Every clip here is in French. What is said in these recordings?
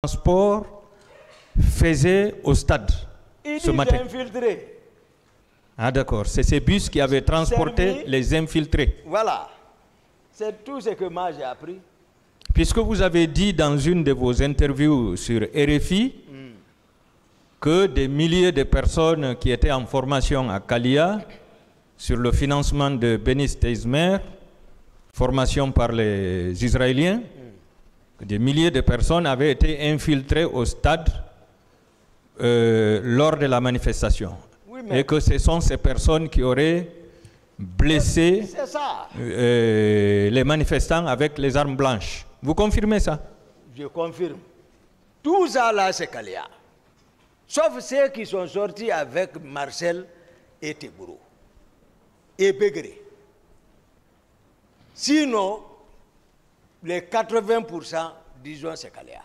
transport faisait au stade ce matin? Infiltrés. Ah d'accord, c'est ces bus qui avaient transporté les infiltrés. Voilà. C'est tout ce que moi j'ai appris. Puisque vous avez dit dans une de vos interviews sur RFI que des milliers de personnes qui étaient en formation à Kalia sur le financement de Benny Steismer, formation par les Israéliens, des milliers de personnes avaient été infiltrées au stade lors de la manifestation. Oui, et que ce sont ces personnes qui auraient blessé les manifestants avec les armes blanches. Vous confirmez ça? Je confirme. Tout ça là, c'est Kalia. Sauf ceux qui sont sortis avec Marcel et Teburo et Begré. Sinon, les 80%, disons, c'est Kalia.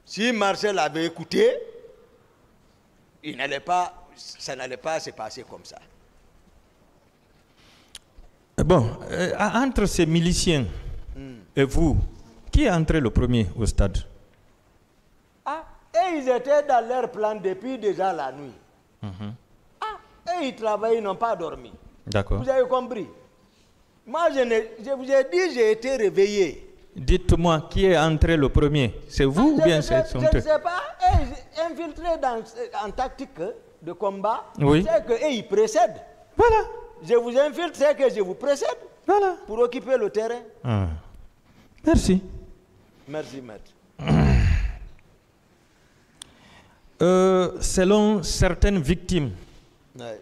Si Marcel avait écouté, ça n'allait pas se passer comme ça. Bon, entre ces miliciens et vous, qui est entré le premier au stade? Et ils étaient dans leur plan depuis déjà la nuit. Et ils travaillaient, ils n'ont pas dormi. D'accord. Vous avez compris? Moi, je vous ai dit, j'ai été réveillé. Dites-moi, qui est entré le premier? C'est vous ou bien c'est son Je ne sais pas. Et infiltrés en tactique de combat, oui. C'est qu'ils précèdent. Voilà. Je vous infiltre, c'est que je vous précède. Voilà. Pour occuper le terrain. Ah. Merci. Merci, maître. Selon certaines victimes, ouais.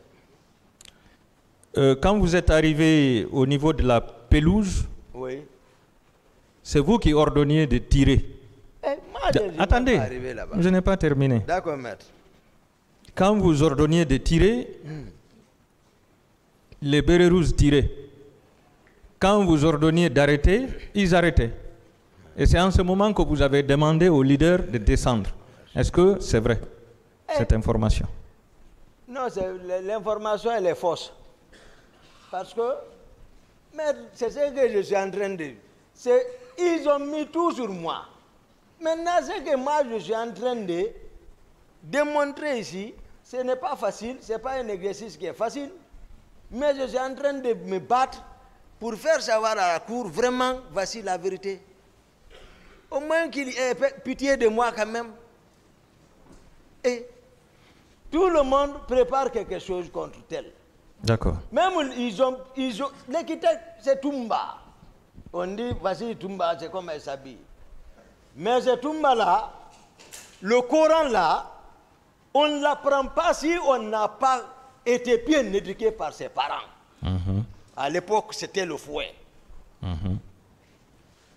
Quand vous êtes arrivé au niveau de la pelouse, oui. C'est vous qui ordonniez de tirer. Attendez, je n'ai pas terminé. D'accord, maître. Quand vous ordonniez de tirer, les bérets rouges tiraient. Quand vous ordonniez d'arrêter, ils arrêtaient. Et c'est en ce moment que vous avez demandé au leader de descendre. Est-ce que c'est vrai, cette information? Non, l'information, elle est fausse. Parce que, c'est ce que je suis en train de dire. Ils ont mis tout sur moi. Maintenant, ce que moi, je suis en train de démontrer ici, ce n'est pas facile, ce n'est pas un exercice qui est facile. Mais je suis en train de me battre pour faire savoir à la cour, vraiment, voici la vérité. Au moins qu'il ait pitié de moi quand même. Et tout le monde prépare quelque chose contre tel. D'accord. Même l'équité, c'est Toumba. On dit, voici Toumba, c'est comme elle s'habille. Mais ce Toumba-là, le Coran là, on ne l'apprend pas si on n'a pas été bien éduqué par ses parents. À l'époque, c'était le fouet.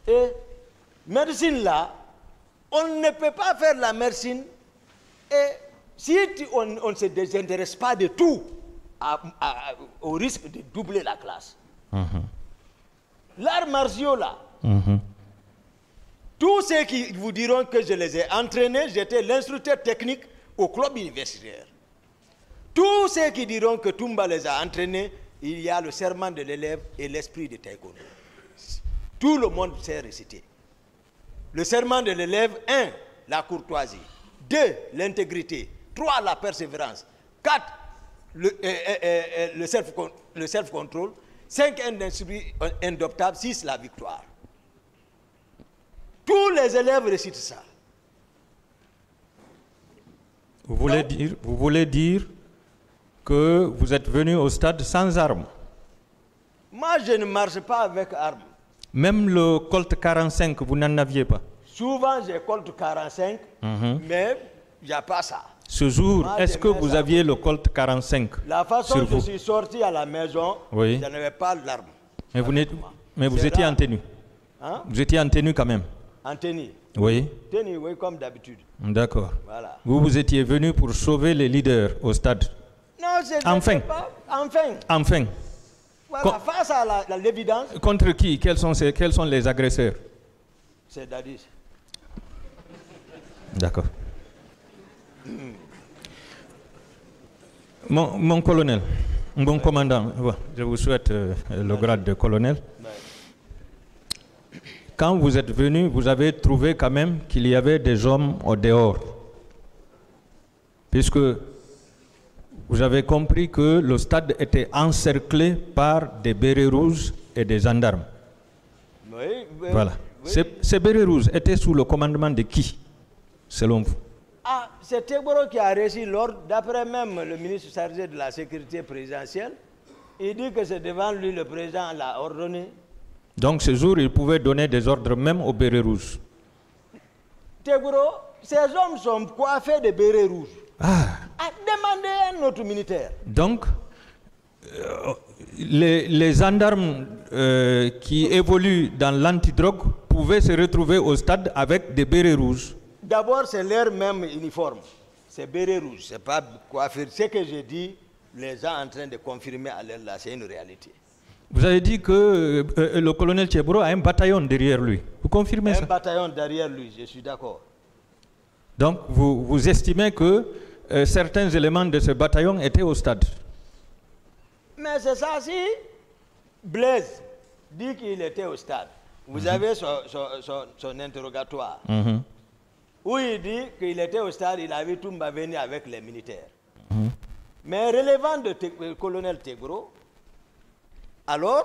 Et médecine là, on ne peut pas faire la médecine. Et si on ne se désintéresse pas de tout, au risque de doubler la classe. L'art martiaux là, tous ceux qui vous diront que je les ai entraînés, j'étais l'instructeur technique au club universitaire. Tous ceux qui diront que Toumba les a entraînés, il y a le serment de l'élève et l'esprit de taekwondo. Tout le monde sait réciter. Le serment de l'élève, 1, la courtoisie. 2, l'intégrité. 3, la persévérance. 4, le self-control. 5, un esprit indoptable. 6, la victoire. Tous les élèves récitent ça. Vous voulez dire que vous êtes venu au stade sans armes? Moi, je ne marche pas avec armes. Même le Colt 45, vous n'en aviez pas? Souvent, j'ai Colt 45, mais il n'y a pas ça. Ce jour, est-ce que vous aviez le Colt 45? La façon dont je suis sorti à la maison, oui. Je n'avais pas l'arme. Mais vous étiez en tenue? Hein? Vous étiez en tenue quand même? En tenue? Oui. Tenue, oui, comme d'habitude. D'accord. Voilà. Vous étiez venu pour sauver les leaders au stade? Non, c'est pas... Enfin. Voilà, face à l'évidence. Contre qui? Quels sont les agresseurs? C'est Dadis. D'accord. Mon colonel, mon commandant, je vous souhaite le grade de colonel. quand vous êtes venu, vous avez trouvé quand même qu'il y avait des hommes au dehors. Puisque vous avez compris que le stade était encerclé par des bérets rouges et des gendarmes. Oui, Voilà. oui. Ces bérets rouges étaient sous le commandement de qui, selon vous? Ah, c'est Tegboro qui a reçu l'ordre, d'après même le ministre chargé de la sécurité présidentielle. Il dit que c'est devant lui le président l'a ordonné. Donc ce jour, il pouvait donner des ordres même aux bérets rouges. Tegboro, ces hommes sont coiffés de bérets rouges. Ah, Demandez à un autre militaire. donc les gendarmes qui évoluent dans l'antidrogue pouvaient se retrouver au stade avec des bérets rouges. D'abord, c'est leur même uniforme. C'est béret rouge, c'est pas coiffure. Ce que j'ai dit, les gens en train de confirmer à l'air là, c'est une réalité. Vous avez dit que le colonel Tcheboro a un bataillon derrière lui. Vous confirmez ça? Un bataillon derrière lui, je suis d'accord. Donc vous estimez que certains éléments de ce bataillon étaient au stade? Mais c'est ça, si Blaise dit qu'il était au stade, vous avez son interrogatoire, où il dit qu'il était au stade, il a vu Toumba venir avec les militaires. Mais relevant de colonel Tegboro, alors,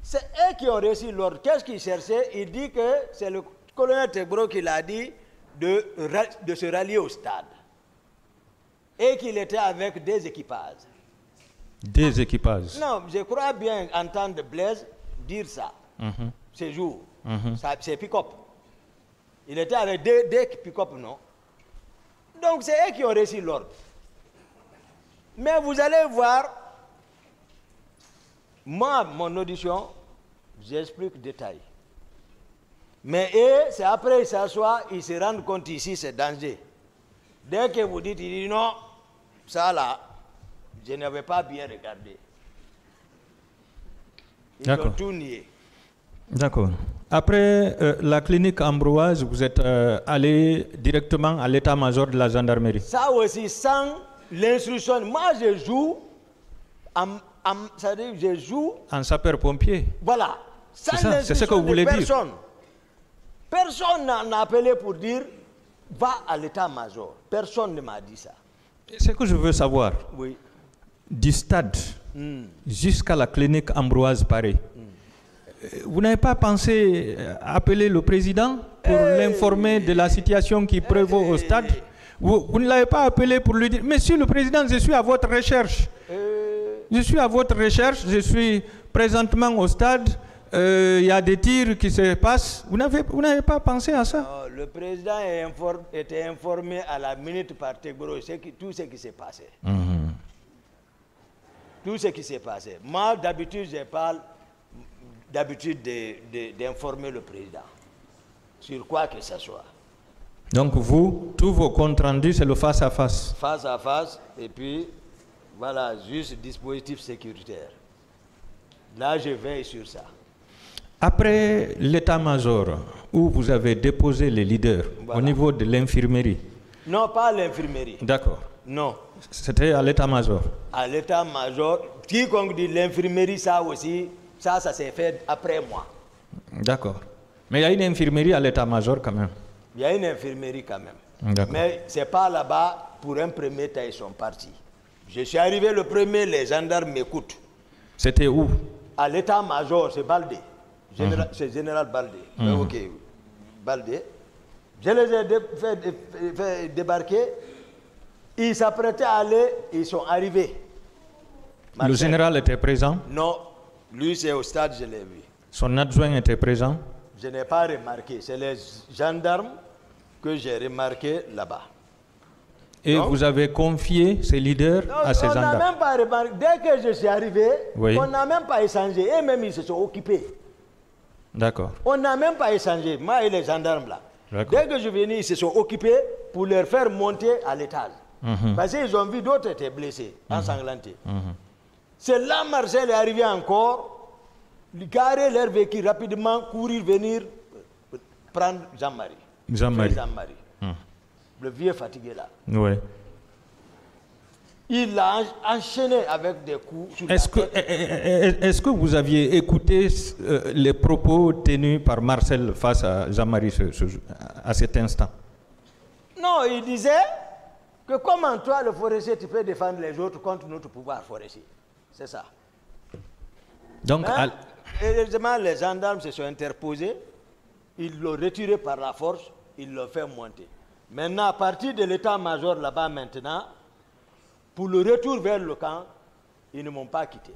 c'est eux qui ont reçu l'ordre. Qu'est-ce qu'ils cherchaient? Il dit que c'est le colonel Tegboro qui l'a dit de se rallier au stade. Et qu'il était avec des équipages. Des équipages? Non, je crois bien entendre Blaise dire ça, ce jour. C'est pick-up. Il était avec des pick-up, non? Donc c'est eux qui ont reçu l'ordre. Mais vous allez voir, moi, mon audition, j'explique détail. Mais eux, c'est après ils s'assoient, ils se rendent compte ici, c'est danger. Dès que vous dites, il dit non, ça là, je n'avais pas bien regardé. Ils ont tout nié. D'accord. Après la clinique Ambroise, vous êtes allé directement à l'état-major de la gendarmerie? Ça aussi, sans l'instruction. Moi, je joue c'est-à-dire, je joue en sapeur-pompier. Voilà. C'est ce que vous voulez dire. Personne n'a appelé pour dire va à l'état-major. Personne ne m'a dit ça. Ce que je veux savoir, oui, du stade jusqu'à la clinique Ambroise Paré, vous n'avez pas pensé appeler le président pour l'informer de la situation qui prévaut au stade? Vous ne l'avez pas appelé pour lui dire, Monsieur le Président, je suis à votre recherche. Je suis à votre recherche, je suis présentement au stade, il y a des tirs qui se passent. Vous n'avez pas pensé à ça? Non, le président était informé à la minute par Tegboro, tout ce qui s'est passé. Tout ce qui s'est passé. Moi, d'habitude, je parle d'informer le président sur quoi que ce soit. Donc vous, tous vos comptes rendus, c'est le face-à-face? Face-à-face, et puis, voilà, juste dispositif sécuritaire. Là, je veille sur ça. Après l'état-major, où vous avez déposé les leaders, voilà, au niveau de l'infirmerie? Non, pas à l'infirmerie. D'accord. Non. C'était à l'état-major? À l'état-major. Quiconque dit l'infirmerie, ça aussi, ça s'est fait après moi. D'accord. Mais il y a une infirmerie à l'état-major quand même? Il y a une infirmerie quand même. Mais ce n'est pas là-bas, pour un premier temps, ils sont partis. Je suis arrivé le premier, les gendarmes m'écoutent. C'était où? À l'état-major, c'est Baldé. C'est général Baldé. Ok, Baldé. Je les ai fait débarquer. Ils s'apprêtaient à aller, ils sont arrivés. Le général était présent? Non, lui c'est au stade, je l'ai vu. Son adjoint était présent? Je n'ai pas remarqué. C'est les gendarmes que j'ai remarqué là-bas. Et donc, vous avez confié ces leaders à ces gendarmes? On n'a même pas remarqué. Dès que je suis arrivé, on n'a même pas échangé. Et même ils se sont occupés. D'accord. On n'a même pas échangé, moi et les gendarmes là. Dès que je suis venu, ils se sont occupés pour leur faire monter à l'étage. Parce qu'ils ont vu d'autres étaient blessés, ensanglantés. C'est là Marcel est arrivé encore, garer leur véhicule rapidement, courir, venir prendre Jean-Marie. Jean-Marie. Le vieux fatigué là. Oui. Il l'a enchaîné avec des coups sur Est-ce que vous aviez écouté les propos tenus par Marcel face à Jean-Marie à cet instant? Non, il disait que comment toi, le forestier, tu peux défendre les autres contre notre pouvoir forestier. C'est ça. Donc, heureusement, les gendarmes se sont interposés, ils l'ont retiré par la force, ils l'ont fait monter. Maintenant, à partir de l'état-major là-bas maintenant, pour le retour vers le camp, ils ne m'ont pas quitté.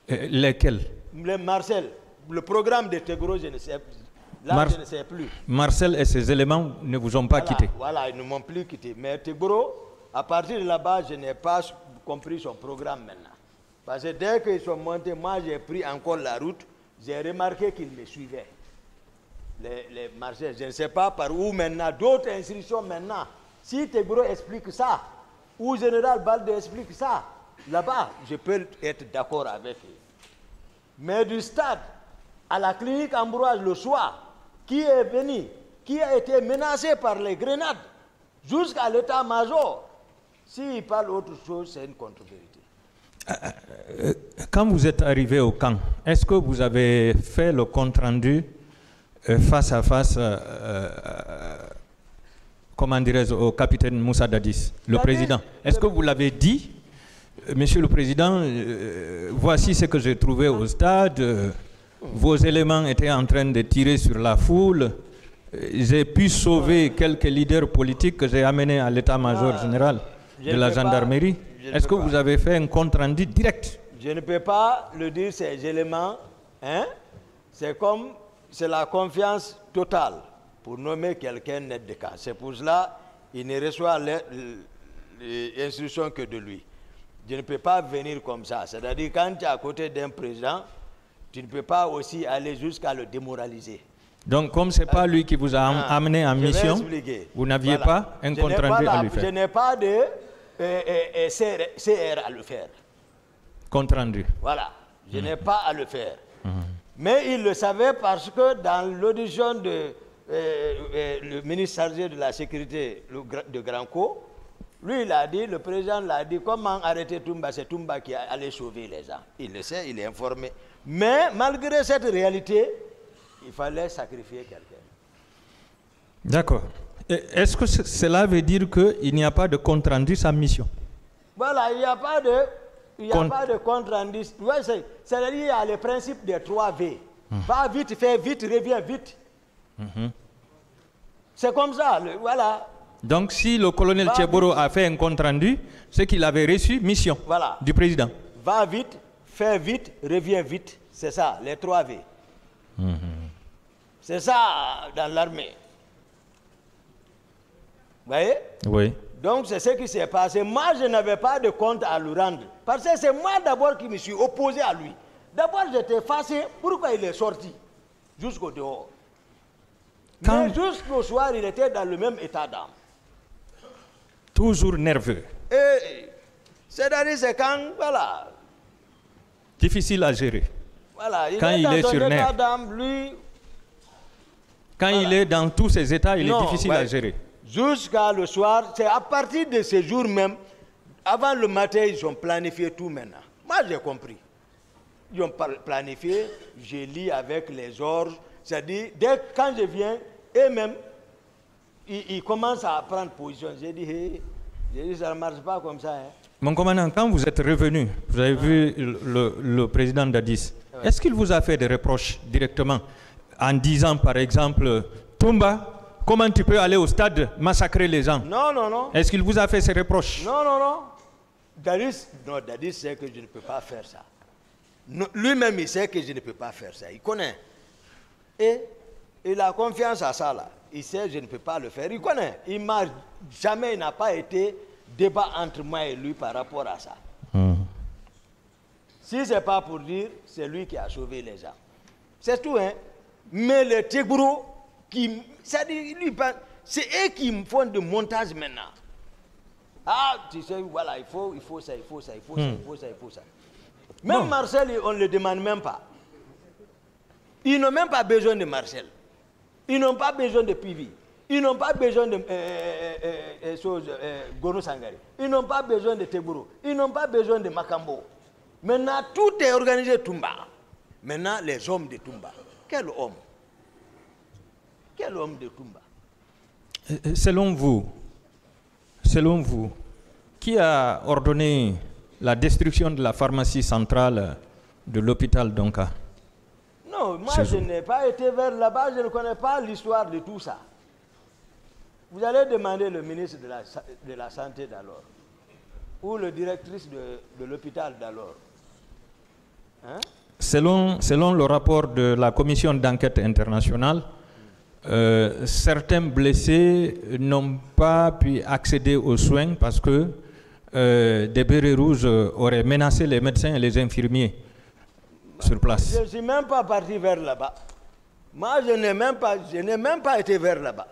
Lesquels? Le Marcel, le programme de Tegro, je ne sais plus. Marcel et ses éléments ne vous ont pas quitté. Voilà, ils ne m'ont plus quitté. Mais Tegro, à partir de là-bas, je n'ai pas compris son programme maintenant. Parce que dès qu'ils sont montés, moi j'ai pris encore la route, j'ai remarqué qu'ils me suivaient. Les Marcel, je ne sais pas par où maintenant, d'autres instructions maintenant. Si Tegro explique ça, ou Général Balde explique ça, là-bas, je peux être d'accord avec eux. Mais du stade à la clinique Ambroise le soir, qui est venu, qui a été menacé par les grenades, jusqu'à l'état-major, s'il parle autre chose, c'est une contre-vérité. Quand vous êtes arrivé au camp, est-ce que vous avez fait le compte-rendu face à face comment dirais-je, au capitaine Moussa Dadis, le président? Est-ce que vous l'avez dit, Monsieur le Président, voici ce que j'ai trouvé au stade, vos éléments étaient en train de tirer sur la foule, j'ai pu sauver quelques leaders politiques que j'ai amenés à l'état-major général de la gendarmerie. Est-ce que vous avez fait un compte-rendu direct? Je ne peux pas le dire, ces éléments, hein? C'est la confiance totale pour nommer quelqu'un net de cas. C'est pour cela qu'il ne reçoit les instructions que de lui. Je ne peux pas venir comme ça. C'est-à-dire quand tu es à côté d'un président, tu ne peux pas aussi aller jusqu'à le démoraliser. Donc comme ce n'est pas lui qui vous a amené en mission, vous n'aviez pas un compte-rendu à lui faire? Je n'ai pas de CR à le faire. Compte-rendu. Voilà, je n'ai pas à le faire. Mais il le savait parce que dans l'audition de le ministre chargé de la sécurité de Granco, lui il a dit, le président l'a dit, comment arrêter Toumba? C'est Toumba qui allait sauver les gens. Il le sait, il est informé. Mais malgré cette réalité, il fallait sacrifier quelqu'un. D'accord. Est-ce que cela veut dire qu'il n'y a pas de compte-rendu sans mission? Voilà, il n'y a pas de compte-rendu. Ouais, c'est-à-dire qu'il y a le principe des 3 V. Va vite, fais vite, reviens vite. C'est comme ça, voilà. Donc si le colonel Tcheboro a fait un compte-rendu, c'est qu'il avait reçu mission du président. Va vite, fais vite, reviens vite. C'est ça, les 3 V. C'est ça dans l'armée. Vous voyez? Oui. Donc c'est ce qui s'est passé. Moi, je n'avais pas de compte à lui rendre. Parce que c'est moi d'abord qui me suis opposé à lui. D'abord, j'étais fâché. Pourquoi il est sorti jusqu'au dehors? Mais jusqu'au soir, il était dans le même état d'âme. Toujours nerveux. C'est-à-dire, c'est quand, voilà. Difficile à gérer. Voilà, quand il est sur nerf. Quand il est dans tous ses états, il est difficile à gérer. Jusqu'à le soir, c'est à partir de ce jour même, avant le matin, ils ont planifié tout maintenant. Moi, j'ai compris. Ils ont planifié, je lis avec les ordres. C'est-à-dire, quand je viens, eux-mêmes, ils commencent à prendre position. J'ai dit, ça ne marche pas comme ça. Hein. Mon commandant, quand vous êtes revenu, vous avez vu le président Dadis, est-ce qu'il vous a fait des reproches directement en disant, par exemple, Toumba, comment tu peux aller au stade massacrer les gens? Non, non, non. Est-ce qu'il vous a fait ces reproches? Non, non, non. Dadis sait que je ne peux pas faire ça. Lui-même, il sait que je ne peux pas faire ça. Il connaît. Et il a confiance à ça, là. Il sait que je ne peux pas le faire. Il connaît. Il n'a pas été débat entre moi et lui par rapport à ça. Si ce n'est pas pour dire, c'est lui qui a sauvé les gens. C'est tout, hein. Mais les Téguro, c'est eux qui me font de montage maintenant. Ah, tu sais, voilà, il faut ça, il faut ça, il faut ça, il faut ça, il faut ça. Même Marcel, on ne le demande même pas. Ils n'ont même pas besoin de Marcel. Ils n'ont pas besoin de Pivi. Ils n'ont pas besoin de Gono Sangari. Ils n'ont pas besoin de Teburo. Ils n'ont pas besoin de Makambo. Maintenant, tout est organisé Toumba. Maintenant, les hommes de Toumba. Quel homme? Quel homme de Toumba? Selon vous, qui a ordonné la destruction de la pharmacie centrale de l'hôpital Donka? Non, moi je n'ai pas été vers là-bas, je ne connais pas l'histoire de tout ça. Vous allez demander le ministre de la Santé d'alors, ou le directrice de l'hôpital d'alors. Hein? Selon le rapport de la commission d'enquête internationale, certains blessés n'ont pas pu accéder aux soins parce que des bérets rouges auraient menacé les médecins et les infirmiers sur place. Je ne suis même pas parti vers là-bas. Moi, je n'ai même pas été vers là-bas.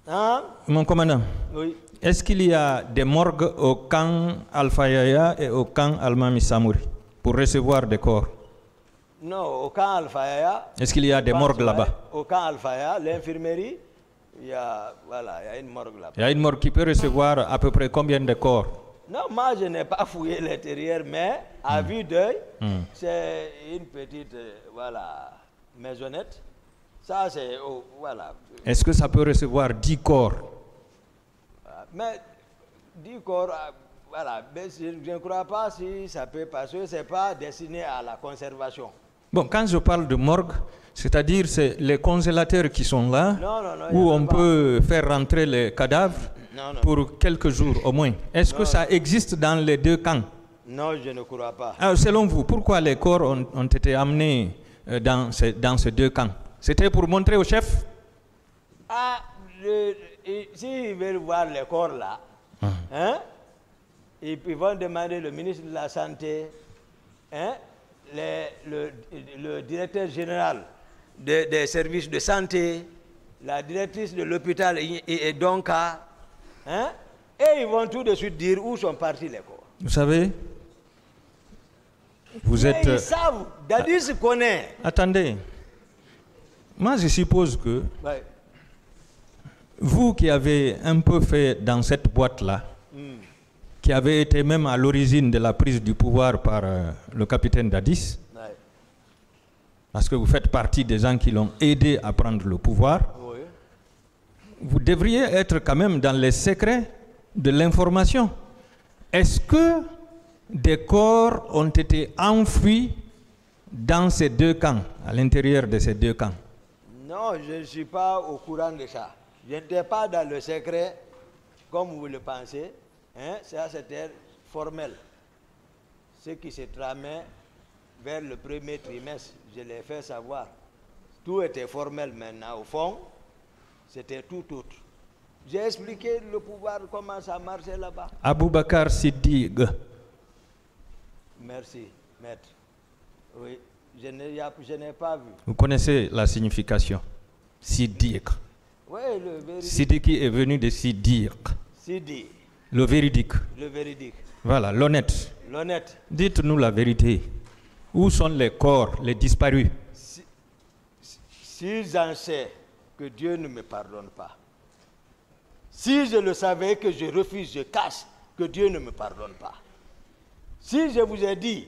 Hein? Mon commandant, oui. Est-ce qu'il y a des morgues au camp Alpha Yaya et au camp Almami Samouri pour recevoir des corps? Non, au camp Alpha Yaya. Est-ce qu'il y a des morgues là-bas? Au camp Alpha Yaya, l'infirmerie, il y a une morgue là-bas. Il y a une morgue qui peut recevoir à peu près combien de corps? Non, moi je n'ai pas fouillé l'intérieur, mais à vue d'œil, c'est une petite maisonnette. Ça, c'est. Voilà. Est-ce que ça peut recevoir 10 corps? Mais 10 corps, voilà. Mais je ne crois pas si ça peut, parce que ce n'est pas destiné à la conservation. Bon, quand je parle de morgue, c'est-à-dire c'est les congélateurs qui sont là, où on peut faire rentrer les cadavres pour quelques jours au moins. Est-ce que ça existe dans les deux camps? Non, je ne crois pas. Alors, selon vous, pourquoi les corps ont été amenés dans ces deux camps? C'était pour montrer au chef? S'ils veulent voir les corps là, hein, ils vont demander le ministre de la Santé, hein, le directeur général des services de santé, la directrice de l'hôpital et donc, hein, et ils vont tout de suite dire où sont partis les corps. Vous savez, Ils savent, Dadis connaît. Attendez, moi je suppose que vous qui avez un peu fait dans cette boîte-là, qui avez été même à l'origine de la prise du pouvoir par le capitaine Dadis, parce que vous faites partie des gens qui l'ont aidé à prendre le pouvoir, vous devriez être quand même dans les secrets de l'information. Est-ce que des corps ont été enfouis dans ces deux camps, à l'intérieur de ces deux camps? Non, je ne suis pas au courant de ça. Je n'étais pas dans le secret, comme vous le pensez. Hein, ça, c'était formel. Ce qui se tramait vers le premier trimestre, je l'ai fait savoir. Tout était formel maintenant. Au fond, c'était tout autre. J'ai expliqué le pouvoir, comment ça marchait là-bas. Aboubakar Siddiq. Merci, maître. Oui, je n'ai pas vu. Vous connaissez la signification? Siddiq. Oui, le véridique. Siddiqui est venu de Siddiq. Sidi. Le véridique. Le véridique. Voilà, l'honnête. L'honnête. Dites-nous la vérité. Où sont les corps, les disparus? Si j'en sais que Dieu ne me pardonne pas, si je le savais que je refuse, je cache, que Dieu ne me pardonne pas. Si je vous ai dit,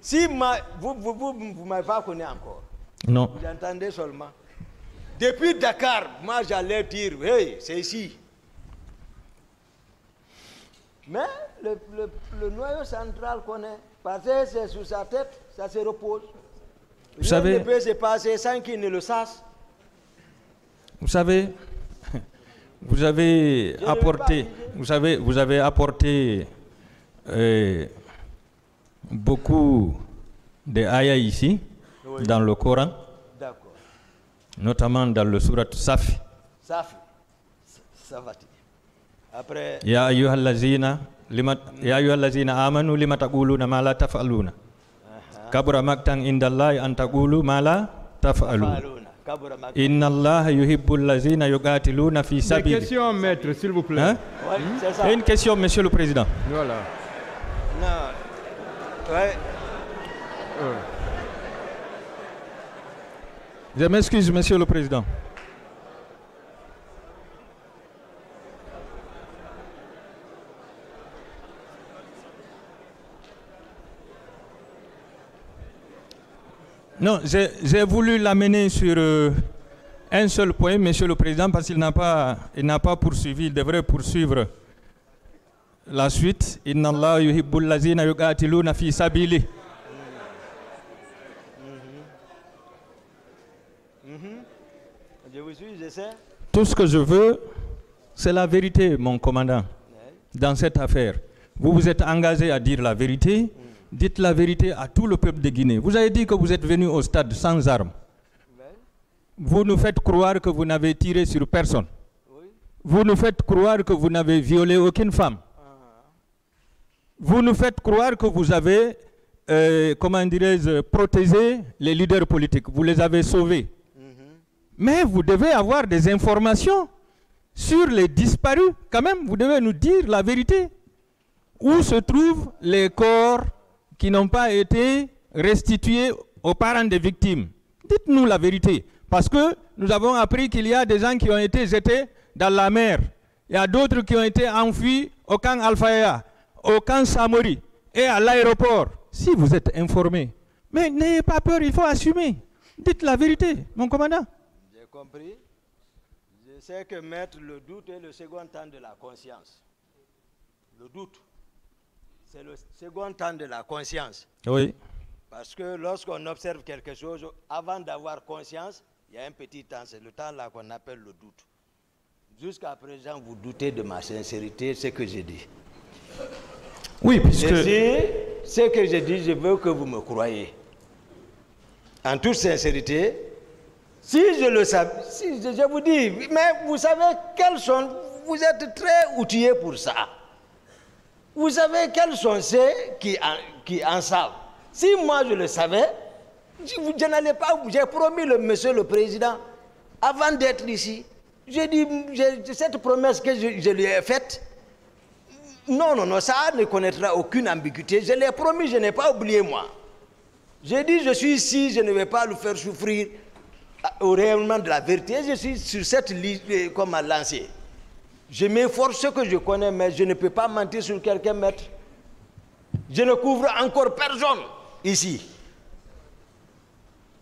si vous ne m'avez pas connu encore, non. Vous entendez seulement. Depuis Dakar, moi j'allais dire, hey, c'est ici. Mais le noyau central connaît, parce que c'est sous sa tête, ça se repose. Vous savez, rien ne peut se passer sans qu'il ne le sache. Vous savez, vous avez apporté beaucoup de ayats ici, oui, dans le Coran, notamment dans le surat Safi. Safi, Safati. Après. Ya ayyuhallazina amanu lima taquluna ma la taf'aluna. Kabura maktan indallahi an taqulu ma la taf'aluna. Inna Allah yuhibbul lazina yuqatiluna fi sabili. Une question, maître, s'il vous plaît. Hein? Oui, c'est ça. Une question, monsieur le président. Voilà. Non. Ouais. Je m'excuse, monsieur le président. Non, j'ai voulu l'amener sur un seul point, Monsieur le Président, parce qu'il n'a pas poursuivi, il devrait poursuivre la suite. Inna Allah yuhibbul lazina yuqatiluna fi sabili. Je vous suis, je sais. Tout ce que je veux, c'est la vérité, mon commandant, dans cette affaire. Vous vous êtes engagé à dire la vérité. Dites la vérité à tout le peuple de Guinée. Vous avez dit que vous êtes venu au stade sans armes. Vous nous faites croire que vous n'avez tiré sur personne. Vous nous faites croire que vous n'avez violé aucune femme. Vous nous faites croire que vous avez, comment dirais-je, protégé les leaders politiques. Vous les avez sauvés. Mais vous devez avoir des informations sur les disparus. Quand même, vous devez nous dire la vérité. Où se trouvent les corps qui n'ont pas été restitués aux parents des victimes? Dites-nous la vérité. Parce que nous avons appris qu'il y a des gens qui ont été jetés dans la mer. Il y a d'autres qui ont été enfuis au camp Al-Faya, au camp Samori et à l'aéroport. Si vous êtes informés, mais n'ayez pas peur, il faut assumer. Dites la vérité, mon commandant. J'ai compris. Je sais que mettre le doute est le second temps de la conscience. Le doute, c'est le second temps de la conscience. Oui. Parce que lorsqu'on observe quelque chose, avant d'avoir conscience, il y a un petit temps, c'est le temps là qu'on appelle le doute. Jusqu'à présent, vous doutez de ma sincérité, ce que j'ai dit. Oui, puisque... Ce que j'ai dit, je veux que vous me croyez. En toute sincérité, si je le savais, si je vous dis, mais vous savez quels sont, vous êtes très outillés pour ça. Vous savez quels sont ceux qui en savent. Si moi je le savais, je n'allais pas, j'ai promis monsieur le Président, avant d'être ici, j'ai dit, cette promesse que je lui ai faite, non, ça ne connaîtra aucune ambiguïté. Je l'ai promis, je n'ai pas oublié moi. J'ai dit, je suis ici, je ne vais pas le faire souffrir au rayonnement de la vérité. Je suis sur cette liste comme à lancer. Je m'efforce ce que je connais, mais je ne peux pas mentir sur quelqu'un, maître. Je ne couvre encore personne ici.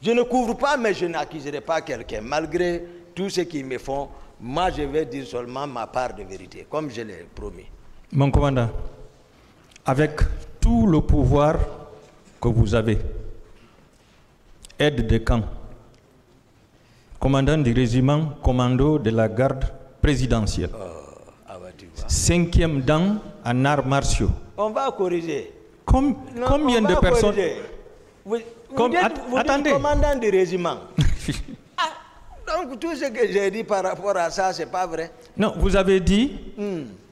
Je ne couvre pas, mais je n'accuserai pas quelqu'un. Malgré tout ce qu'ils me font, moi je vais dire seulement ma part de vérité, comme je l'ai promis. Mon commandant, avec tout le pouvoir que vous avez, aide de camp, commandant du régiment commando de la garde présidentielle, 5e dan en arts martiaux. On va corriger. Combien de personnes... Vous dites commandant du régiment. Donc tout ce que j'ai dit par rapport à ça, c'est pas vrai. Non, vous avez dit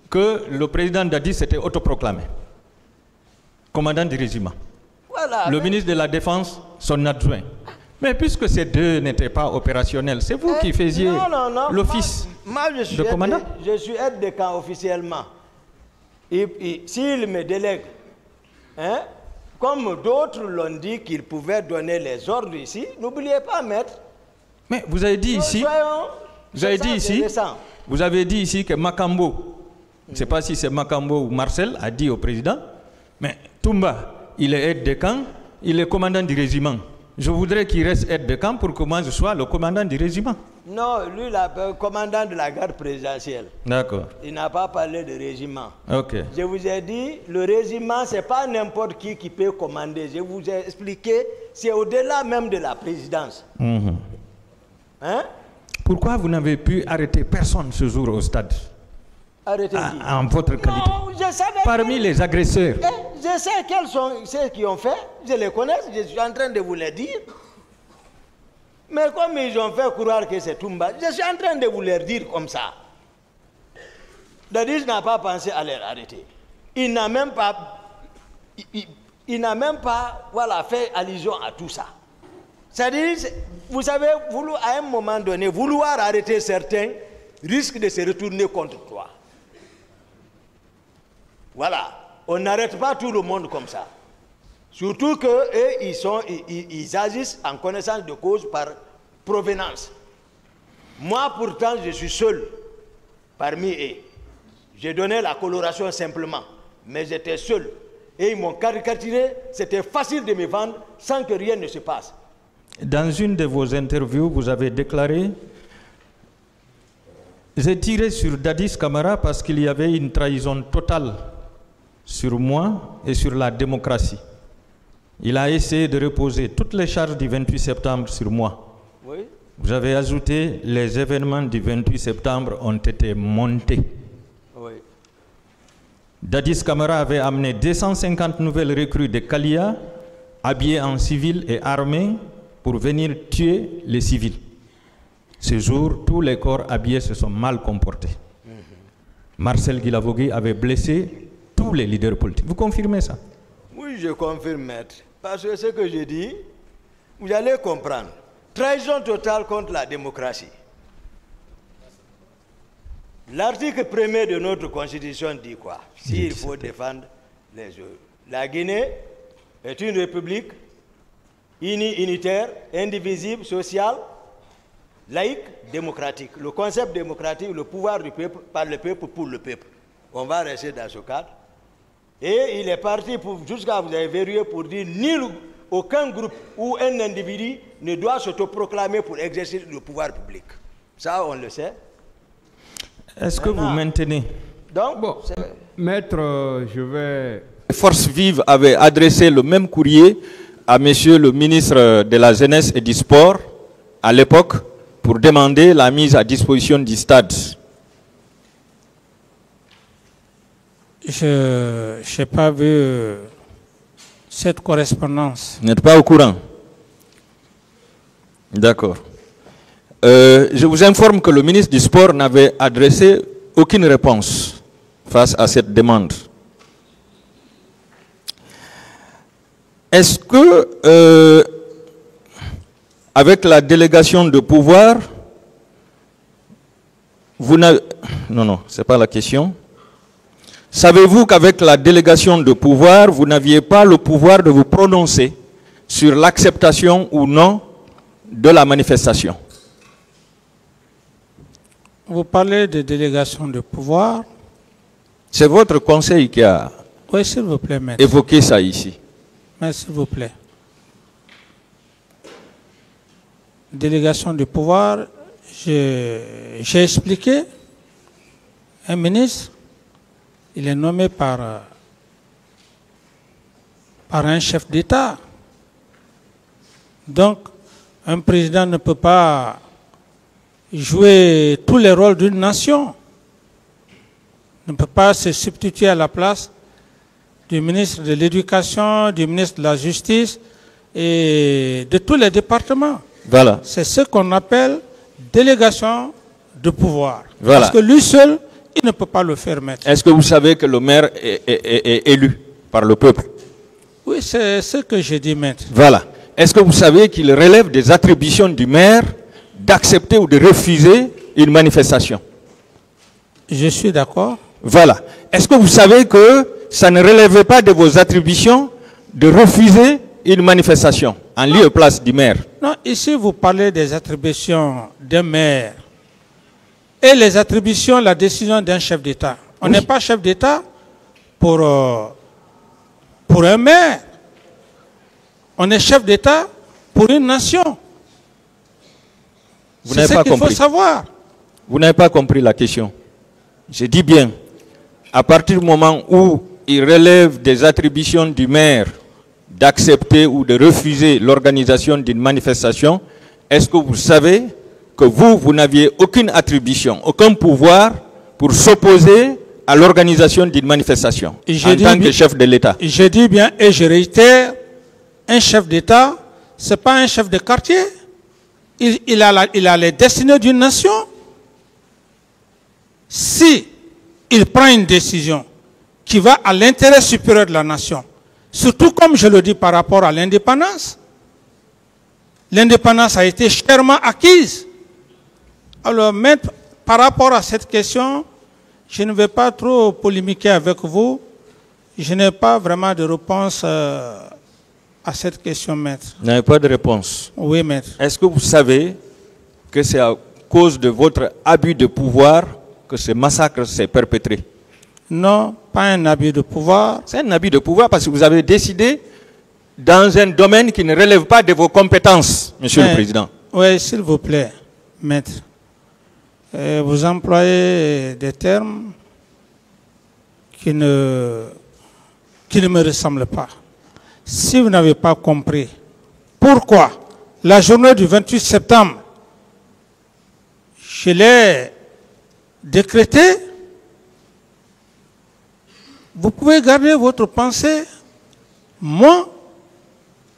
que le président Dadi s'était autoproclamé commandant du régiment. Voilà, le ministre de la Défense, son adjoint. Mais puisque ces deux n'étaient pas opérationnels, c'est vous qui faisiez l'office de commandant. Je suis aide de camp officiellement. S'il me délègue, hein, comme d'autres l'ont dit qu'ils pouvaient donner les ordres ici, n'oubliez pas, maître. Mais vous avez dit ici, vous avez dit ici que Makambo, je ne sais pas si c'est Makambo ou Marcel, a dit au président, mais Toumba, il est aide de camp, il est commandant du régiment. Je voudrais qu'il reste aide de camp pour que moi je sois le commandant du régiment. Non, lui, le commandant de la garde présidentielle. D'accord. Il n'a pas parlé de régiment. Ok. Je vous ai dit, le régiment, ce n'est pas n'importe qui peut commander. Je vous ai expliqué, c'est au-delà même de la présidence. Hein? Pourquoi vous n'avez pu arrêter personne ce jour au stade? Arrêtez en votre qualité. Non, je savais parmi les agresseurs. Je sais quels sont ceux qui ont fait. Je les connais, je suis en train de vous les dire. Mais comme ils ont fait croire que c'est Toumba, je suis en train de vous les dire comme ça. Dadis n'a pas pensé à les arrêter. Il n'a même pas, voilà, fait allusion à tout ça. C'est-à-dire, vous savez, à un moment donné, vouloir arrêter certains risque de se retourner contre toi. Voilà, on n'arrête pas tout le monde comme ça. Surtout qu'eux, ils agissent en connaissance de cause par provenance. Moi, pourtant, je suis seul parmi eux. J'ai donné la coloration simplement, mais j'étais seul. Et ils m'ont caricaturé, c'était facile de me vendre sans que rien ne se passe. Dans une de vos interviews, vous avez déclaré: j'ai tiré sur Dadis Camara parce qu'il y avait une trahison totale sur moi et sur la démocratie. Il a essayé de reposer toutes les charges du 28 septembre sur moi. Oui. Vous avez ajouté: les événements du 28 septembre ont été montés. Oui. Dadis Camara avait amené 250 nouvelles recrues de Kalia, habillées en civil et armées, pour venir tuer les civils. Ce jour, tous les corps habillés se sont mal comportés. Marcel Guilavogui avait blessé tous les leaders politiques. Vous confirmez ça? Oui, je confirme, maître. Parce que ce que je dis, vous allez comprendre. Trahison totale contre la démocratie. L'article 1er de notre Constitution dit quoi? S'il faut défendre les autres. La Guinée est une république unie, unitaire, indivisible, sociale, laïque, démocratique. Le concept démocratique, le pouvoir du peuple, par le peuple, pour le peuple. On va rester dans ce cadre. Et il est parti jusqu'à vous avez verrouillé pour dire aucun groupe ou un individu ne doit s'autoproclamer pour exercer le pouvoir public. Ça, on le sait. Est-ce que vous maintenez? Donc, Bon, maître, je vais... Force Vive avait adressé le même courrier à monsieur le ministre de la Jeunesse et du Sport à l'époque pour demander la mise à disposition du stade. Je n'ai pas vu cette correspondance. Vous n'êtes pas au courant? D'accord. Je vous informe que le ministre du Sport n'avait adressé aucune réponse face à cette demande. Est-ce que, avec la délégation de pouvoir, vous n'avez... Non, ce n'est pas la question. Savez-vous qu'avec la délégation de pouvoir, vous n'aviez pas le pouvoir de vous prononcer sur l'acceptation ou non de la manifestation? Vous parlez de délégation de pouvoir. C'est votre conseil qui a Oui, s'il vous plaît, maître. évoqué ça ici. Mais s'il vous plaît. Délégation de pouvoir, j'ai expliqué, un ministre, il est nommé par un chef d'État. Donc, un président ne peut pas jouer tous les rôles d'une nation. Ne peut pas se substituer à la place du ministre de l'Éducation, du ministre de la Justice et de tous les départements. Voilà. C'est ce qu'on appelle délégation de pouvoir. Voilà. Parce que lui seul, il ne peut pas le faire, maître. Est-ce que vous savez que le maire est élu par le peuple? Oui, c'est ce que j'ai dit, maître. Voilà. Est-ce que vous savez qu'il relève des attributions du maire d'accepter ou de refuser une manifestation? Je suis d'accord. Voilà. Est-ce que vous savez que ça ne relève pas de vos attributions de refuser une manifestation en lieu et place du maire? Non, ici vous parlez des attributions d'un maire et les attributions, la décision d'un chef d'État. On n'est pas chef d'État pour un maire. On est chef d'État pour une nation. Vous n'avez C'est pas ce qu'il faut compris. savoir. Vous n'avez pas compris la question. Je dis bien, à partir du moment où il relève des attributions du maire d'accepter ou de refuser l'organisation d'une manifestation, est-ce que vous savez que vous n'aviez aucune attribution, aucun pouvoir pour s'opposer à l'organisation d'une manifestation en tant que chef de l'État? Je dis bien et je réitère, un chef d'État, ce n'est pas un chef de quartier. Il a les destinées d'une nation. Si il prend une décision qui va à l'intérêt supérieur de la nation, surtout comme je le dis par rapport à l'indépendance, l'indépendance a été chèrement acquise. Alors, maître, par rapport à cette question, je ne vais pas trop polémiquer avec vous. Je n'ai pas vraiment de réponse à cette question, maître. Vous n'avez pas de réponse. Oui, maître. Est-ce que vous savez que c'est à cause de votre abus de pouvoir que ce massacre s'est perpétré? Non, pas un abus de pouvoir. C'est un abus de pouvoir parce que vous avez décidé dans un domaine qui ne relève pas de vos compétences. Monsieur le Président. Oui, s'il vous plaît, maître. Vous employez des termes qui ne me ressemblent pas. Si vous n'avez pas compris pourquoi la journée du 28 septembre, je l'ai décrétée, vous pouvez garder votre pensée. Moi,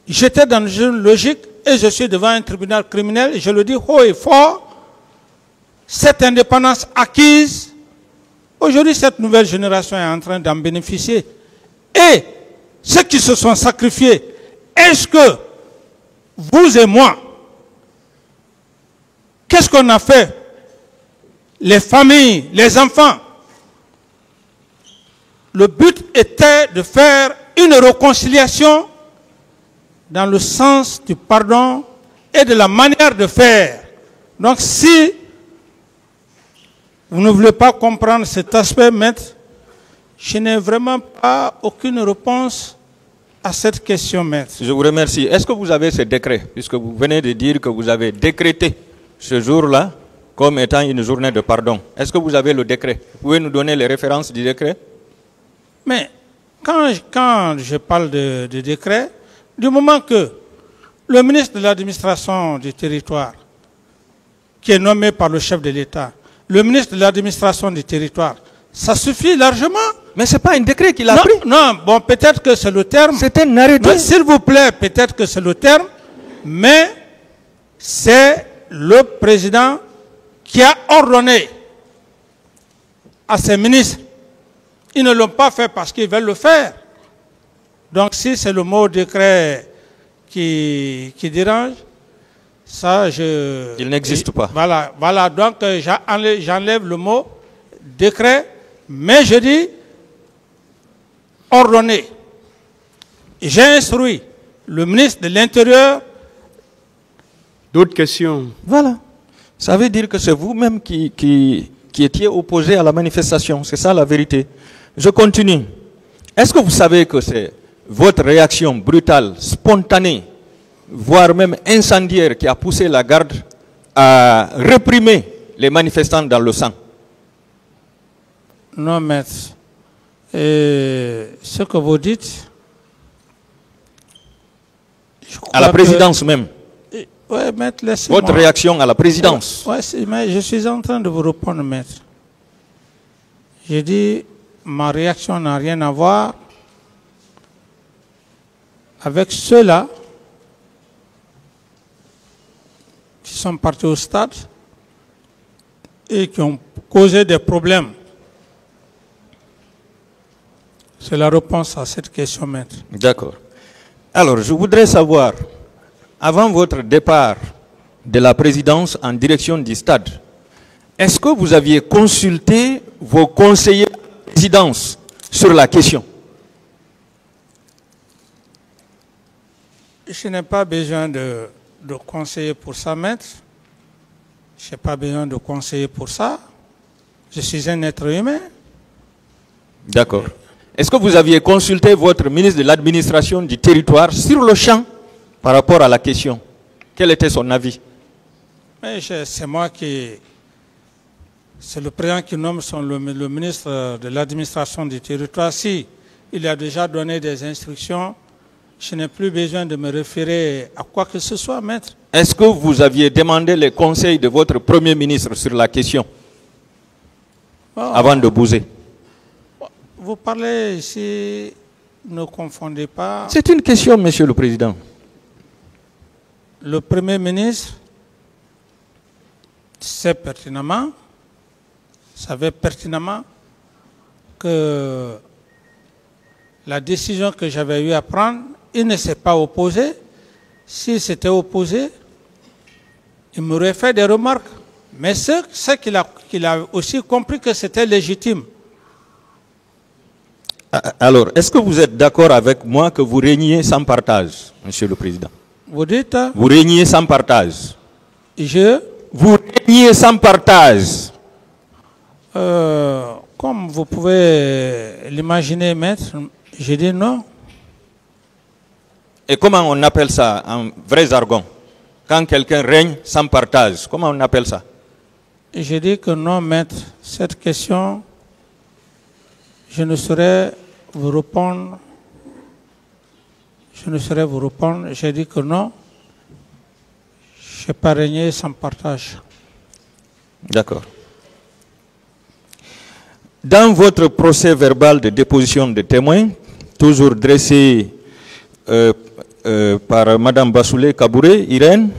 j'étais dans une logique et je suis devant un tribunal criminel et je le dis haut et fort. Cette indépendance acquise, aujourd'hui cette nouvelle génération est en train d'en bénéficier. Et ceux qui se sont sacrifiés, est-ce que vous et moi, qu'est-ce qu'on a fait? Les familles, les enfants. Le but était de faire une réconciliation dans le sens du pardon et de la manière de faire. Donc si vous ne voulez pas comprendre cet aspect, maître, je n'ai vraiment pas aucune réponse à cette question, maître. Je vous remercie. Est-ce que vous avez ce décret, puisque vous venez de dire que vous avez décrété ce jour-là comme étant une journée de pardon? Est-ce que vous avez le décret? Vous pouvez nous donner les références du décret? Mais quand je parle de décret, du moment que le ministre de l'administration du territoire, qui est nommé par le chef de l'État, le ministre de l'administration du territoire, ça suffit largement. Mais ce n'est pas un décret qu'il a pris. Non, bon, peut-être que c'est le terme. C'est un arrêté. S'il vous plaît, peut-être que c'est le terme, mais c'est le président qui a ordonné à ses ministres. Ils ne l'ont pas fait parce qu'ils veulent le faire. Donc si c'est le mot décret qui dérange, ça il n'existe pas. Voilà, donc j'enlève le mot décret, mais je dis ordonné. J'ai instruit le ministre de l'Intérieur. D'autres questions? Voilà. Ça veut dire que c'est vous-même qui étiez opposé à la manifestation. C'est ça la vérité. Je continue. Est-ce que vous savez que c'est votre réaction brutale, spontanée, voire même incendiaire qui a poussé la garde à réprimer les manifestants dans le sang? Non, maître. Ce que vous dites... À la présidence même. Oui, maître, laissez-moi. Votre réaction à la présidence. Oui, mais je suis en train de vous répondre, maître. J'ai dit, ma réaction n'a rien à voir avec ceux-là qui sont partis au stade et qui ont causé des problèmes. C'est la réponse à cette question, maître. D'accord. Alors, je voudrais savoir, avant votre départ de la présidence en direction du stade, est-ce que vous aviez consulté vos conseillers de la présidence sur la question? Je n'ai pas besoin de conseiller pour ça, maître. Je n'ai pas besoin de conseiller pour ça. Je suis un être humain. D'accord. Est-ce que vous aviez consulté votre ministre de l'administration du territoire sur le champ par rapport à la question? Quel était son avis? C'est moi qui... C'est le président qui nomme le ministre de l'administration du territoire. Si il a déjà donné des instructions, je n'ai plus besoin de me référer à quoi que ce soit, maître. Est-ce que vous aviez demandé les conseils de votre premier ministre sur la question avant de bouger? Vous parlez ici, ne confondez pas. C'est une question, Monsieur le Président. Le Premier ministre savait pertinemment que la décision que j'avais eu à prendre, il ne s'est pas opposé. S'il s'était opposé, il m'aurait fait des remarques. Mais c'est qu'il a aussi compris que c'était légitime. Alors, est-ce que vous êtes d'accord avec moi que vous régniez sans partage, Monsieur le Président? Vous dites? Vous régnez sans partage. Vous régnez sans partage. Comme vous pouvez l'imaginer, maître, j'ai dit non. Et comment on appelle ça en vrai jargon? quand quelqu'un règne sans partage. Comment on appelle ça? J'ai dit que non, maître. Cette question, je ne saurais vous répondre. Je ne saurais vous répondre. J'ai dit que non. Je n'ai pas régné sans partage. D'accord. Dans votre procès verbal de déposition de témoins, toujours dressé par Mme Bassoulé Kabouré, Irène,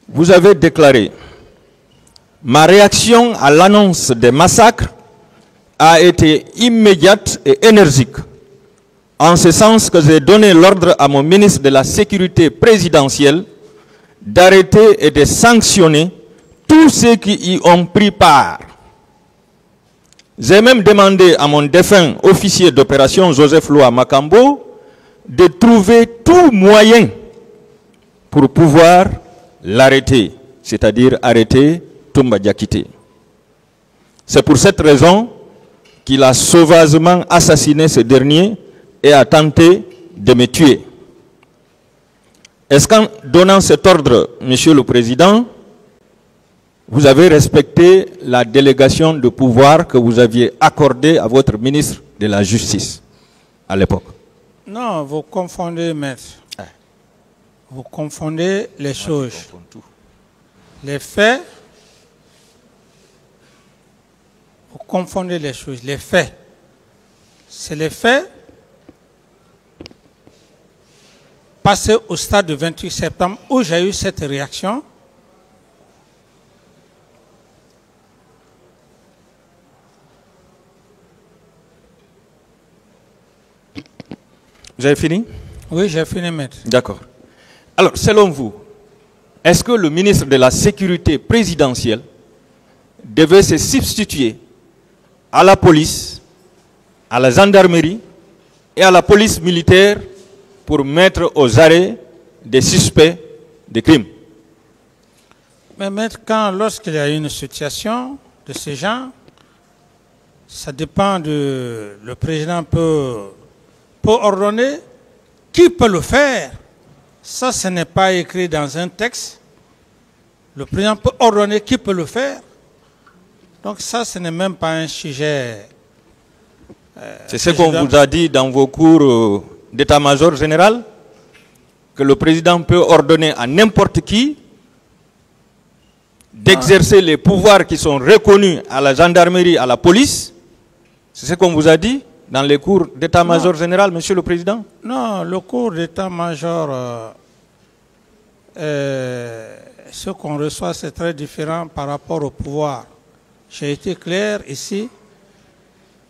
vous avez déclaré: ma réaction à l'annonce des massacres a été immédiate et énergique, en ce sens que j'ai donné l'ordre à mon ministre de la Sécurité présidentielle d'arrêter et de sanctionner tous ceux qui y ont pris part. J'ai même demandé à mon défunt officier d'opération Joseph Loa Makambo de trouver tout moyen pour pouvoir l'arrêter, c'est-à-dire arrêter Toumba Diakité. C'est pour cette raison qu'il a sauvagement assassiné ce dernier et a tenté de me tuer. Est-ce qu'en donnant cet ordre, Monsieur le Président, vous avez respecté la délégation de pouvoir que vous aviez accordée à votre ministre de la Justice à l'époque? Non, vous confondez, maître. Vous confondez les choses. Les faits, vous confondez les choses. Les faits, c'est les faits passés au stade du 28 septembre où j'ai eu cette réaction. Vous avez fini? Oui, j'ai fini, maître. D'accord. Alors, selon vous, est-ce que le ministre de la Sécurité présidentielle devait se substituer à la police, à la gendarmerie et à la police militaire pour mettre aux arrêts des suspects de crimes? Mais maître, lorsqu'il y a une situation de ce genre, ça dépend de... Le président peut ordonner. Qui peut le faire? Ça, ce n'est pas écrit dans un texte. Le président peut ordonner qui peut le faire. Donc ça, ce n'est même pas un sujet. C'est ce qu'on vous a dit dans vos cours d'état-major général, que le président peut ordonner à n'importe qui d'exercer les pouvoirs qui sont reconnus à la gendarmerie, à la police. C'est ce qu'on vous a dit dans les cours d'état-major général, Monsieur le Président? Non, le cours d'état-major, ce qu'on reçoit, c'est très différent par rapport au pouvoir. J'ai été clair ici.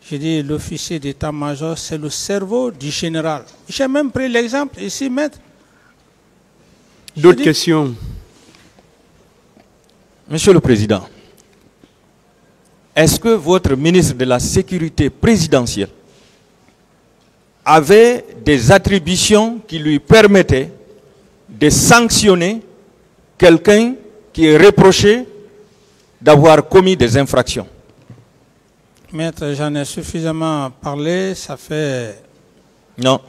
J'ai dit l'officier d'état-major, c'est le cerveau du général. J'ai même pris l'exemple ici, maître. D'autres questions? Monsieur le Président, est-ce que votre ministre de la Sécurité présidentielle avait des attributions qui lui permettaient de sanctionner quelqu'un qui est reproché d'avoir commis des infractions? Maître, j'en ai suffisamment parlé, ça fait... Non.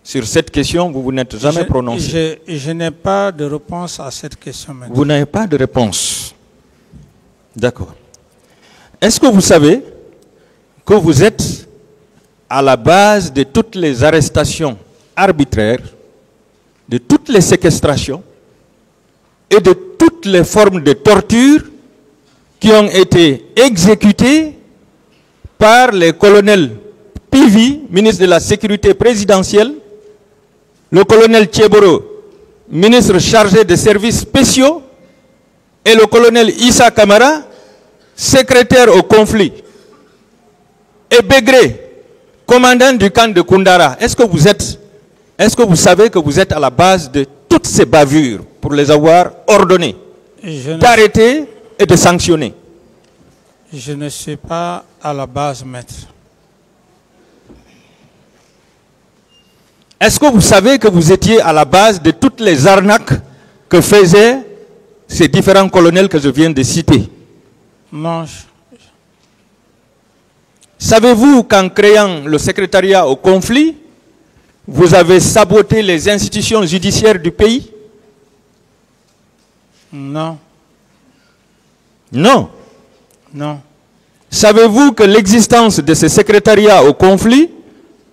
Sur cette question, vous n'êtes jamais prononcé. Je n'ai pas de réponse à cette question, maître. Vous n'avez pas de réponse. D'accord. Est-ce que vous savez que vous êtes à la base de toutes les arrestations arbitraires, de toutes les séquestrations et de toutes les formes de torture qui ont été exécutées par les colonels Pivi, ministre de la Sécurité présidentielle, le colonel Tchéboro, ministre chargé des services spéciaux, et le colonel Issa Kamara, secrétaire au conflit, et Begré, commandant du camp de Koundara? Est-ce que vous savez que vous êtes à la base de toutes ces bavures pour les avoir ordonnées d'arrêter et de sanctionner? Je ne suis pas à la base, maître. Est-ce que vous savez que vous étiez à la base de toutes les arnaques que faisaient ces différents colonels que je viens de citer? Non. Savez-vous qu'en créant le secrétariat au conflit, vous avez saboté les institutions judiciaires du pays? Non. Non. Non. Savez-vous que l'existence de ce secrétariat au conflit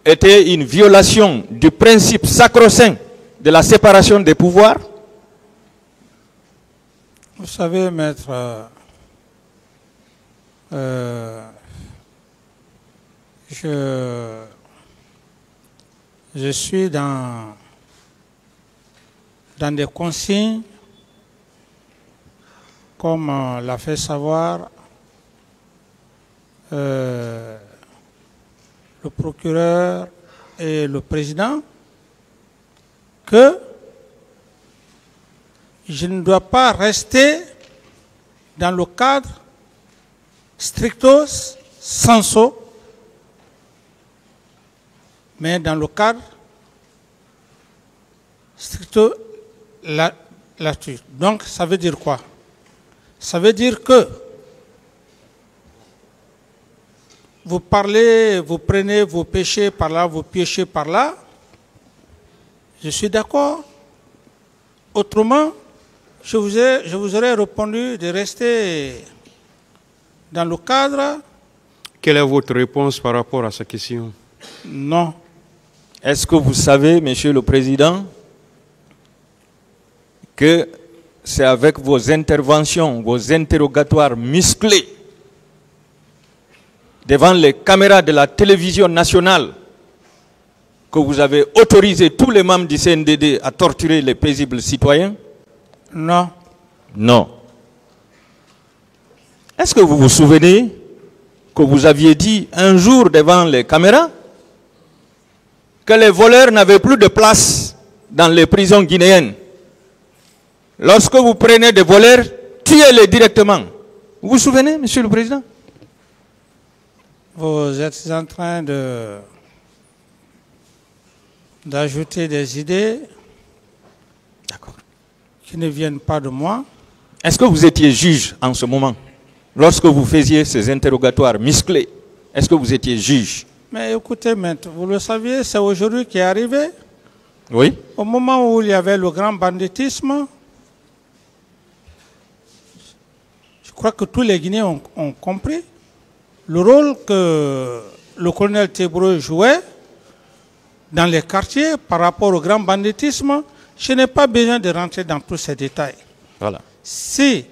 était une violation du principe sacro-saint de la séparation des pouvoirs? Vous savez, maître, je suis dans des consignes, comme l'a fait savoir le procureur et le président, que je ne dois pas rester dans le cadre stricto sensu, mais dans le cadre stricto lastu. Donc, ça veut dire quoi? Ça veut dire que vous parlez, vous prenez vos péchés par là, vos péchés par là. Je suis d'accord. Autrement, je vous aurais répondu de rester dans le cadre. Quelle est votre réponse par rapport à sa question? Non. Est-ce que vous savez, Monsieur le Président, que c'est avec vos interventions, vos interrogatoires musclés devant les caméras de la télévision nationale que vous avez autorisé tous les membres du CNDD à torturer les paisibles citoyens? Non. Non. Est-ce que vous vous souvenez que vous aviez dit un jour devant les caméras que les voleurs n'avaient plus de place dans les prisons guinéennes? Lorsque vous prenez des voleurs, tuez-les directement. Vous vous souvenez, Monsieur le Président? Vous êtes en train d'ajouter des idées qui ne viennent pas de moi. Est-ce que vous étiez juge en ce moment? Lorsque vous faisiez ces interrogatoires musclés, est-ce que vous étiez juge? Mais écoutez, maître, vous le saviez, c'est aujourd'hui qui est arrivé. Oui. Au moment où il y avait le grand banditisme, je crois que tous les Guinéens ont compris le rôle que le colonel Tébreux jouait dans les quartiers par rapport au grand banditisme. Je n'ai pas besoin de rentrer dans tous ces détails. Voilà. Si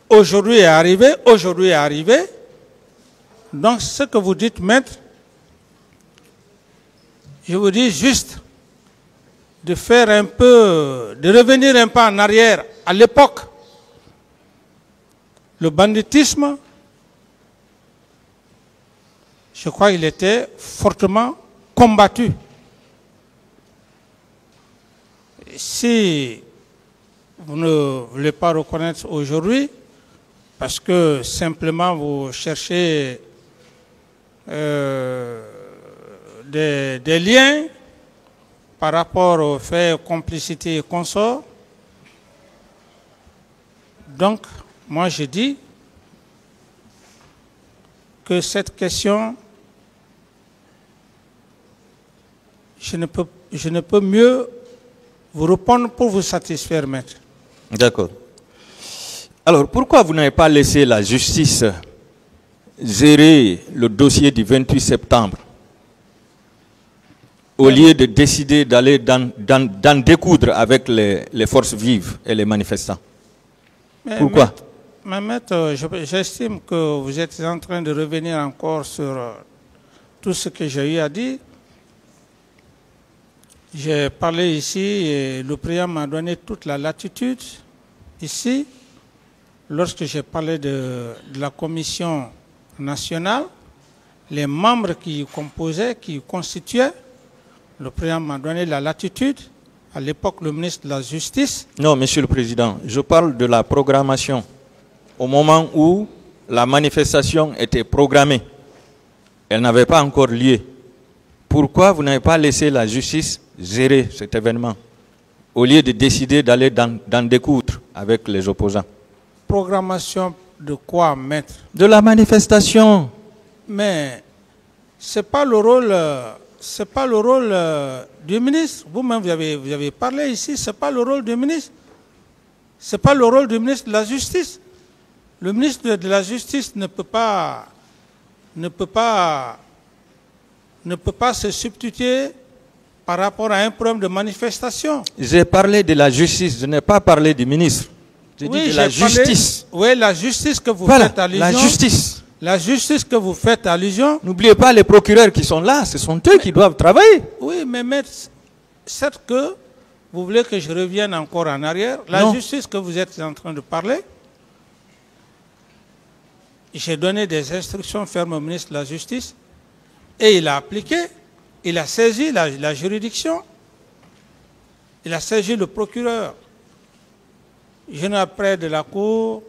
aujourd'hui est arrivé, donc ce que vous dites, maître, je vous dis juste de faire un peu, de revenir un peu en arrière. À l'époque, le banditisme, je crois qu'il était fortement combattu. Si vous ne voulez pas reconnaître aujourd'hui, parce que simplement vous cherchez des liens par rapport aux faits complicité et consorts, donc moi je dis que cette question, je ne peux mieux vous répondre pour vous satisfaire, maître. D'accord. Alors, pourquoi vous n'avez pas laissé la justice gérer le dossier du 28 septembre au lieu de décider d'aller d'en découdre avec les forces vives et les manifestants? Pourquoi? Maître, j'estime que vous êtes en train de revenir encore sur tout ce que j'ai eu à dire. J'ai parlé ici et le président m'a donné toute la latitude ici. Lorsque j'ai parlé de la commission nationale, les membres qui composaient, qui constituaient, le président m'a donné la latitude. À l'époque, le ministre de la Justice. Non, Monsieur le Président, je parle de la programmation. Au moment où la manifestation était programmée, elle n'avait pas encore lieu. Pourquoi vous n'avez pas laissé la justice gérer cet événement au lieu de décider d'aller d'en découdre avec les opposants? Programmation de quoi, maître? De la manifestation. Mais c'est pas le rôle du ministre. Vous-même, vous avez parlé ici, c'est pas le rôle du ministre. Ce n'est pas le rôle du ministre de la Justice. Le ministre de la Justice ne peut pas se substituer par rapport à un problème de manifestation. J'ai parlé de la justice, je n'ai pas parlé du ministre. J'ai dit de la justice. Oui, la justice que vous Voilà, faites allusion. la justice. La justice que vous faites allusion. N'oubliez pas les procureurs qui sont là, ce sont eux qui doivent travailler. Oui, mais maître, certes que vous voulez que je revienne encore en arrière. La Non. justice que vous êtes en train de parler, j'ai donné des instructions fermes au ministre de la Justice et il a appliqué, il a saisi la juridiction, il a saisi le procureur. Je n'ai après de la cour,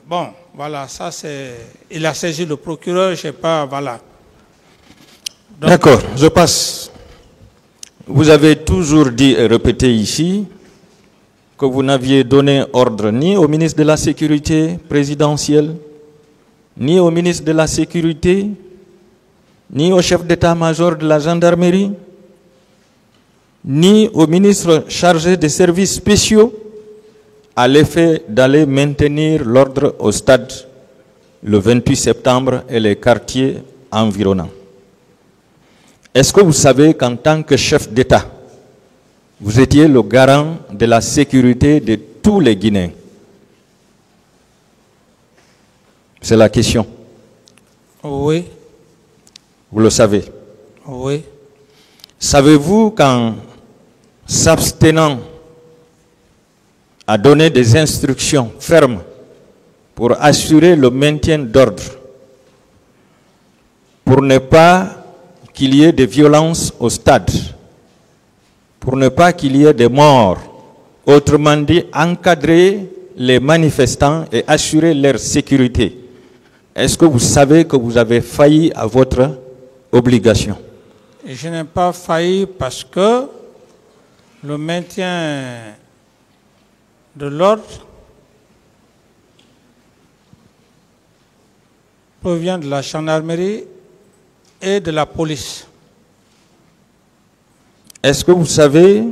bon, voilà, ça c'est, il a saisi le procureur, je ne sais pas, voilà. D'accord, je passe. Vous avez toujours dit et répété ici que vous n'aviez donné ordre ni au ministre de la Sécurité présidentielle, ni au ministre de la Sécurité, ni au chef d'état-major de la gendarmerie, ni au ministre chargé des services spéciaux à l'effet d'aller maintenir l'ordre au stade le 28 septembre et les quartiers environnants. Est-ce que vous savez qu'en tant que chef d'État, vous étiez le garant de la sécurité de tous les Guinéens? C'est la question. Oui. Vous le savez. Oui. Savez-vous qu'en s'abstenant à donner des instructions fermes pour assurer le maintien d'ordre, pour ne pas qu'il y ait de violences au stade, pour ne pas qu'il y ait de morts, autrement dit, encadrer les manifestants et assurer leur sécurité. Est-ce que vous savez que vous avez failli à votre obligation? Je n'ai pas failli parce que le maintien de l'ordre provient de la gendarmerie et de la police. Est-ce que vous savez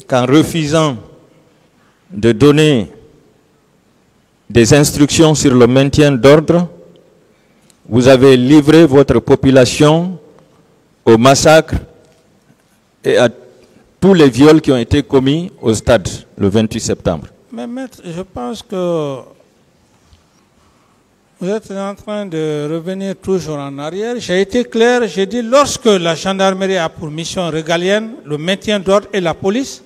qu'en refusant de donner des instructions sur le maintien d'ordre, vous avez livré votre population au massacre et à tous les viols qui ont été commis au stade le 28 septembre? Mais maître, je pense que vous êtes en train de revenir toujours en arrière. J'ai été clair, j'ai dit lorsque la gendarmerie a pour mission régalienne le maintien d'ordre et la police,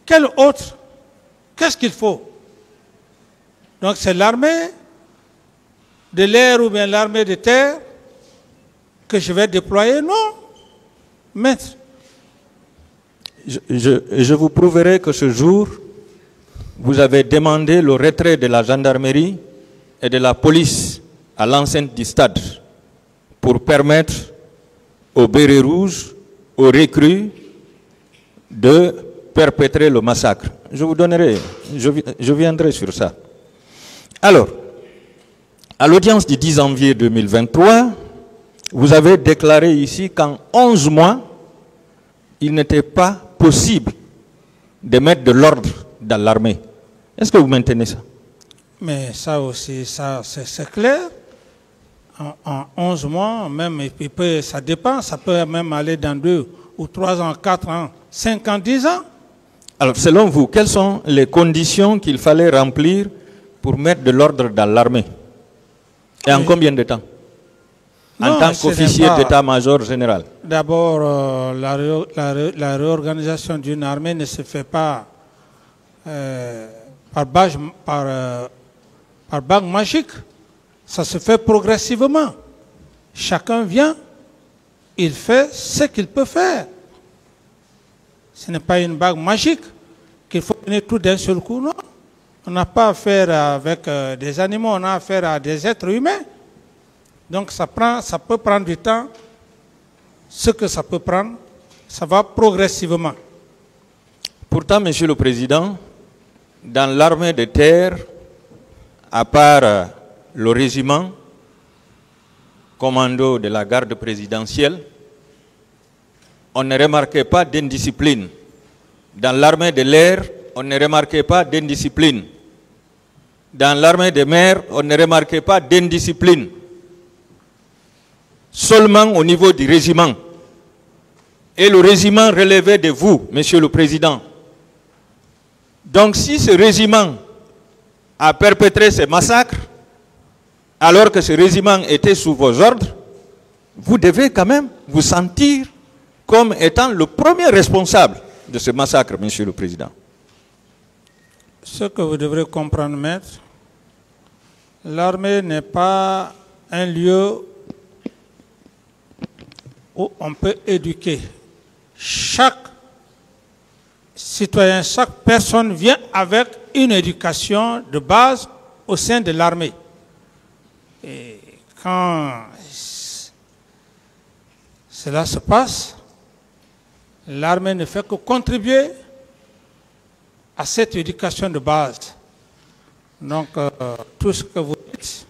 quel autre? Qu'est-ce qu'il faut? Donc c'est l'armée de l'air ou bien l'armée de terre que je vais déployer? Non, maître. Je vous prouverai que ce jour, vous avez demandé le retrait de la gendarmerie et de la police à l'enceinte du stade pour permettre aux bérets rouges, aux recrues, de perpétrer le massacre. Je vous donnerai, je viendrai sur ça. Alors, à l'audience du 10 janvier 2023, vous avez déclaré ici qu'en 11 mois, il n'était pas possible de mettre de l'ordre dans l'armée. Est-ce que vous maintenez ça? Mais ça aussi, ça c'est clair. En 11 mois, même, ça dépend, ça peut même aller dans 2 ou 3 ans, 4 ans, 5 ans, 10 ans. Alors, selon vous, quelles sont les conditions qu'il fallait remplir pour mettre de l'ordre dans l'armée? Et en combien de temps? En tant qu'officier d'état-major général. D'abord, la réorganisation d'une armée ne se fait pas par bague magique. Ça se fait progressivement. Chacun vient, il fait ce qu'il peut faire. Ce n'est pas une bague magique qu'il faut donner tout d'un seul coup, non. On n'a pas affaire avec des animaux, on a affaire à des êtres humains. Donc ça peut prendre du temps. Ce que ça peut prendre, ça va progressivement. Pourtant, Monsieur le Président, dans l'armée de terre, à part le régiment commando de la garde présidentielle, on ne remarquait pas d'indiscipline. Dans l'armée de l'air, on ne remarquait pas d'indiscipline. Dans l'armée des mers, on ne remarquait pas d'indiscipline. Seulement au niveau du régiment. Et le régiment relevait de vous, Monsieur le Président. Donc si ce régiment a perpétré ces massacres, alors que ce régiment était sous vos ordres, vous devez quand même vous sentir comme étant le premier responsable de ce massacre, Monsieur le Président. Ce que vous devrez comprendre, maître, l'armée n'est pas un lieu où on peut éduquer. Chaque citoyen, chaque personne vient avec une éducation de base au sein de l'armée. Et quand cela se passe, l'armée ne fait que contribuer à cette éducation de base. Donc, tout ce que vous dites,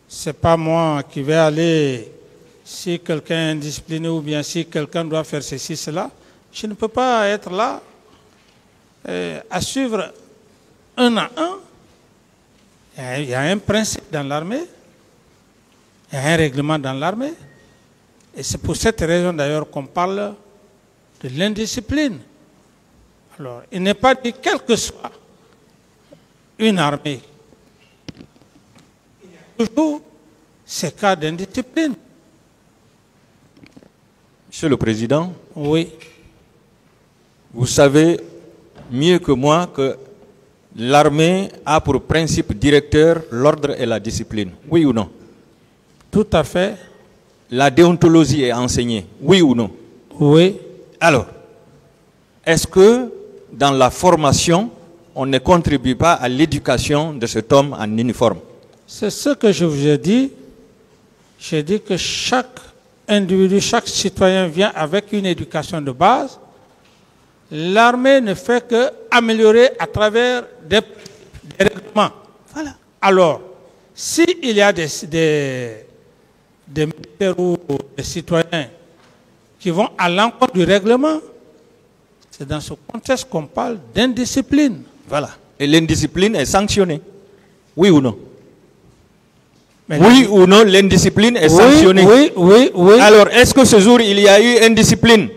ce n'est pas moi qui vais aller, si quelqu'un est indiscipliné ou bien si quelqu'un doit faire ceci, cela. Je ne peux pas être là à suivre un à un. Il y a un principe dans l'armée, il y a un règlement dans l'armée. Et c'est pour cette raison d'ailleurs qu'on parle de l'indiscipline. Alors, il n'est pas dit quelle que soit une armée, il y a toujours ces cas d'indiscipline. Monsieur le Président, oui. Vous savez mieux que moi que l'armée a pour principe directeur l'ordre et la discipline. Oui ou non? Tout à fait. La déontologie est enseignée. Oui ou non? Oui. Alors, est-ce que dans la formation, on ne contribue pas à l'éducation de cet homme en uniforme? C'est ce que je vous ai dit. J'ai dit que chaque individu, chaque citoyen vient avec une éducation de base. L'armée ne fait qu'améliorer à travers des règlements. Voilà. Alors, s'il y a des militaires ou des citoyens qui vont à l'encontre du règlement, c'est dans ce contexte qu'on parle d'indiscipline. Voilà. Et l'indiscipline est sanctionnée. Oui ou non? Mais oui ou non, l'indiscipline est sanctionnée? Oui. Alors, est-ce que ce jour, il y a eu indiscipline?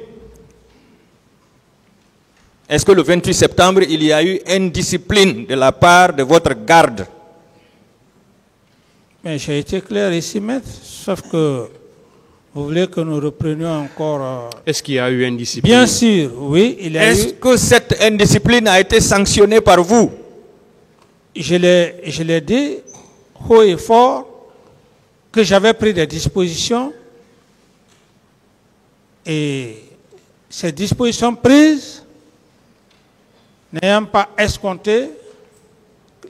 Est-ce que le 28 septembre, il y a eu indiscipline de la part de votre garde? Mais j'ai été clair ici, maître, sauf que vous voulez que nous reprenions encore... Est-ce qu'il y a eu indiscipline? Bien sûr, oui, il y a eu... Est-ce que cette indiscipline a été sanctionnée par vous? Je l'ai dit haut et fort que j'avais pris des dispositions et ces dispositions prises n'ayant pas escompté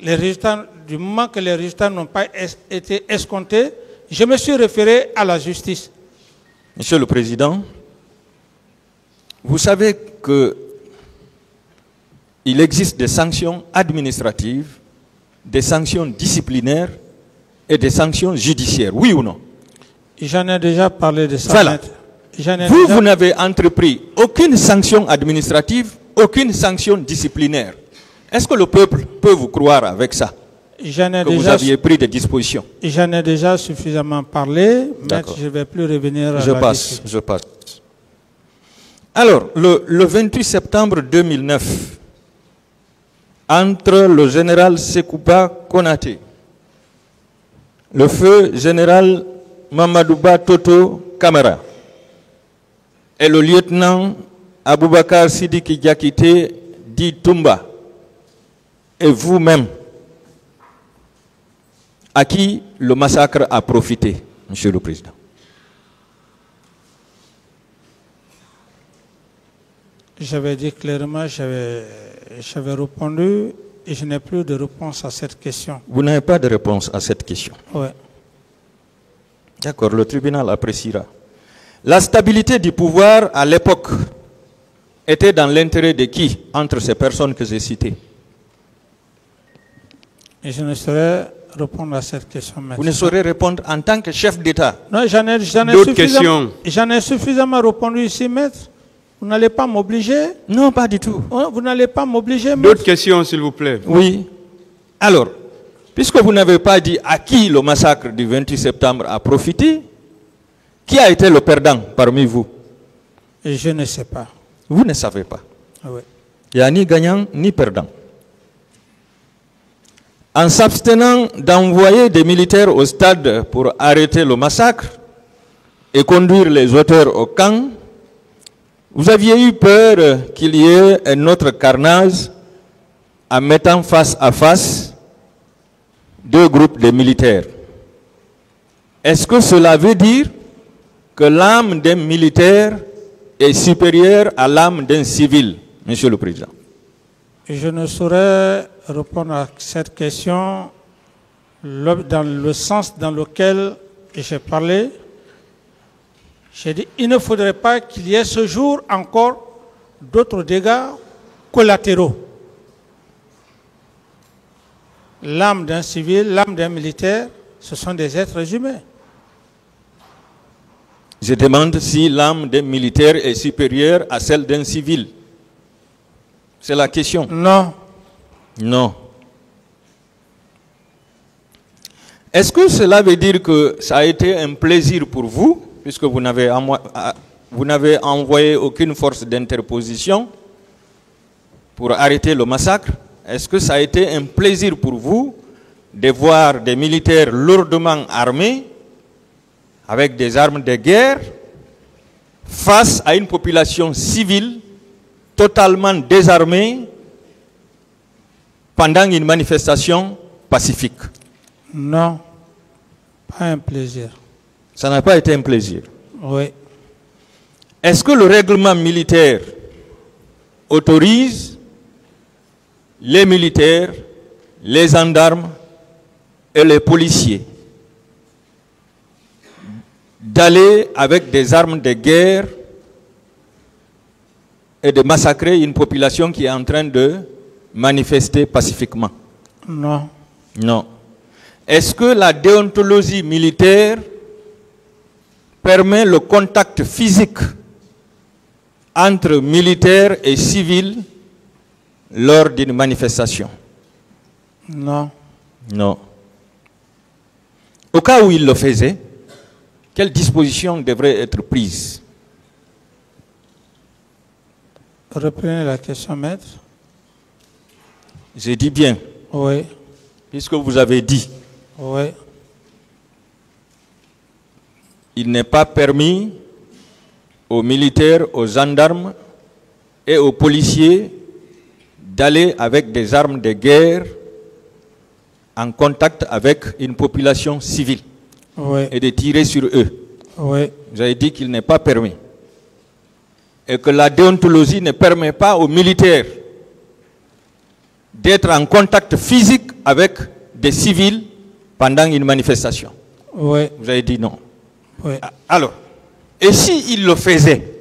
les résultats, du moment que les résultats n'ont pas été escomptés, je me suis référé à la justice. Monsieur le Président, vous savez qu'il existe des sanctions administratives, des sanctions disciplinaires et des sanctions judiciaires, oui ou non? J'en ai déjà parlé de ça. Voilà. Vous n'avez entrepris aucune sanction administrative, aucune sanction disciplinaire. Est-ce que le peuple peut vous croire avec ça? Vous aviez pris des dispositions. J'en ai déjà suffisamment parlé, mais je ne vais plus revenir à je passe. Alors, le 28 septembre 2009, entre le général Sekouba Konaté, le feu général Mamadouba Toto Kamara et le lieutenant Aboubakar Sidiki Diakité dit Toumba, et vous-même, à qui le massacre a profité, Monsieur le Président? J'avais dit clairement, j'avais répondu et je n'ai plus de réponse à cette question. Vous n'avez pas de réponse à cette question? Oui. D'accord, le tribunal appréciera. La stabilité du pouvoir à l'époque était dans l'intérêt de qui entre ces personnes que j'ai citées? Et je ne saurais répondre à cette question maintenant. Vous ne saurez répondre en tant que chef d'État? Non, j'en ai questions. J'en ai suffisamment répondu ici, maître. Vous n'allez pas m'obliger? Non, pas du tout. Vous n'allez pas m'obliger? D'autres questions, s'il vous plaît. Oui. Alors, puisque vous n'avez pas dit à qui le massacre du 28 septembre a profité, qui a été le perdant parmi vous? Je ne sais pas. Vous ne savez pas. Oui. Il n'y a ni gagnant ni perdant. En s'abstenant d'envoyer des militaires au stade pour arrêter le massacre et conduire les auteurs au camp, vous aviez eu peur qu'il y ait un autre carnage en mettant face à face deux groupes de militaires. Est-ce que cela veut dire que l'âme d'un militaire est supérieure à l'âme d'un civil, Monsieur le Président? Je ne saurais répondre à cette question dans le sens dans lequel j'ai parlé. J'ai dit il ne faudrait pas qu'il y ait ce jour encore d'autres dégâts collatéraux. L'âme d'un civil, l'âme d'un militaire, ce sont des êtres humains. Je demande si l'âme d'un militaire est supérieure à celle d'un civil. C'est la question. Non. Non. Est-ce que cela veut dire que ça a été un plaisir pour vous, puisque vous n'avez envoyé aucune force d'interposition pour arrêter le massacre? Est-ce que ça a été un plaisir pour vous de voir des militaires lourdement armés, avec des armes de guerre, face à une population civile totalement désarmée pendant une manifestation pacifique? Non, pas un plaisir. Ça n'a pas été un plaisir. Oui. Est-ce que le règlement militaire autorise les militaires, les gendarmes et les policiers d'aller avec des armes de guerre et de massacrer une population qui est en train de manifester pacifiquement? Non. Non. Est-ce que la déontologie militaire permet le contact physique entre militaires et civils lors d'une manifestation? Non. Non. Au cas où il le faisait, quelles dispositions devraient être prises? Reprenez la question, maître. J'ai dit bien. Oui. Puisque vous avez dit, Oui. il n'est pas permis aux militaires, aux gendarmes et aux policiers d'aller avec des armes de guerre en contact avec une population civile, Oui. et de tirer sur eux. Oui. Vous avez dit qu'il n'est pas permis. Et que la déontologie ne permet pas aux militaires d'être en contact physique avec des civils pendant une manifestation. Oui. Vous avez dit non. Oui. Alors, et s'il le faisait,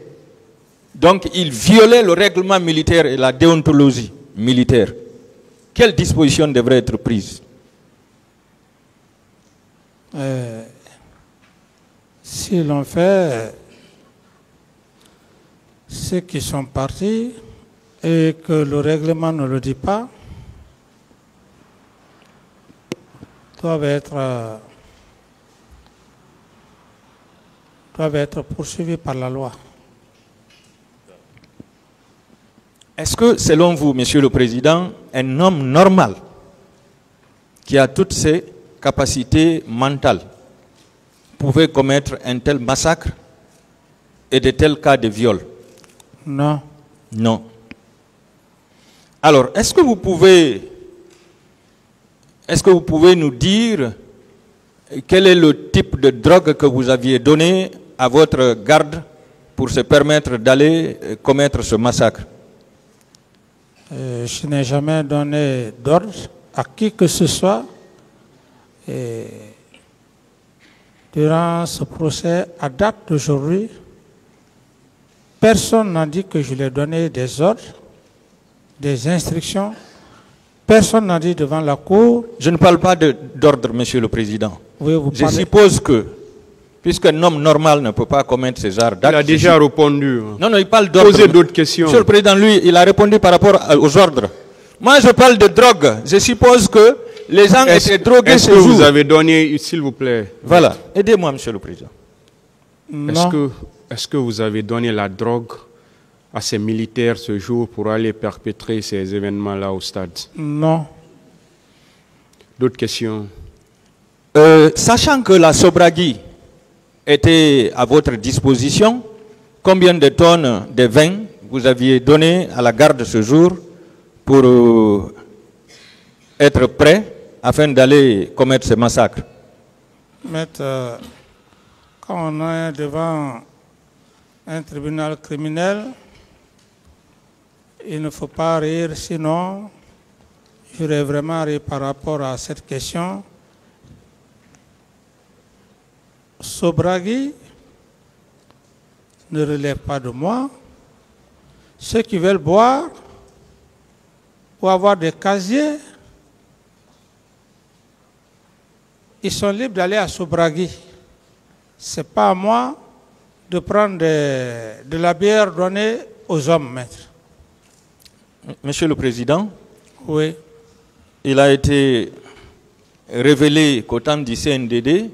donc il violait le règlement militaire et la déontologie militaire, quelles dispositions devraient être prises? Si l'on fait ceux qui sont partis et que le règlement ne le dit pas, doivent être poursuivis par la loi. Est-ce que, selon vous, Monsieur le Président, un homme normal qui a toutes ses capacités mentales pouvait commettre un tel massacre et de tels cas de viol? Non. Non. Alors, est-ce que vous pouvez nous dire quel est le type de drogue que vous aviez donné à votre garde pour se permettre d'aller commettre ce massacre? Je n'ai jamais donné d'ordre à qui que ce soit. Et durant ce procès, à date d'aujourd'hui, personne n'a dit que je lui ai donné des ordres, des instructions. Personne n'a dit devant la cour. Je ne parle pas d'ordre, Monsieur le Président. Oui, vous Je parlez. suppose que Puisqu'un homme normal ne peut pas commettre ce genre d'actes. Il a déjà répondu. Non, non, il parle d'ordre. Posez d'autres questions. Monsieur le Président, lui, il a répondu par rapport aux ordres. Moi, je parle de drogue. Je suppose que les gens étaient drogués ce jour. Est-ce que vous avez donné, s'il vous plaît? Voilà. Aidez-moi, Monsieur le Président. Est-ce que vous avez donné la drogue à ces militaires ce jour pour aller perpétrer ces événements-là au stade? Non. D'autres questions? Sachant que la Sobragi était à votre disposition, combien de tonnes de vin vous aviez donné à la garde ce jour pour être prêt afin d'aller commettre ce massacre? Maître, quand on est devant un tribunal criminel, il ne faut pas rire, sinon j'aurais vraiment ri par rapport à cette question. Sobragi ne relève pas de moi. Ceux qui veulent boire ou avoir des casiers, ils sont libres d'aller à Sobragi. Ce n'est pas à moi de prendre de la bière donnée aux hommes, maître. Monsieur le Président, oui. Il a été révélé qu'au temps du CNDD,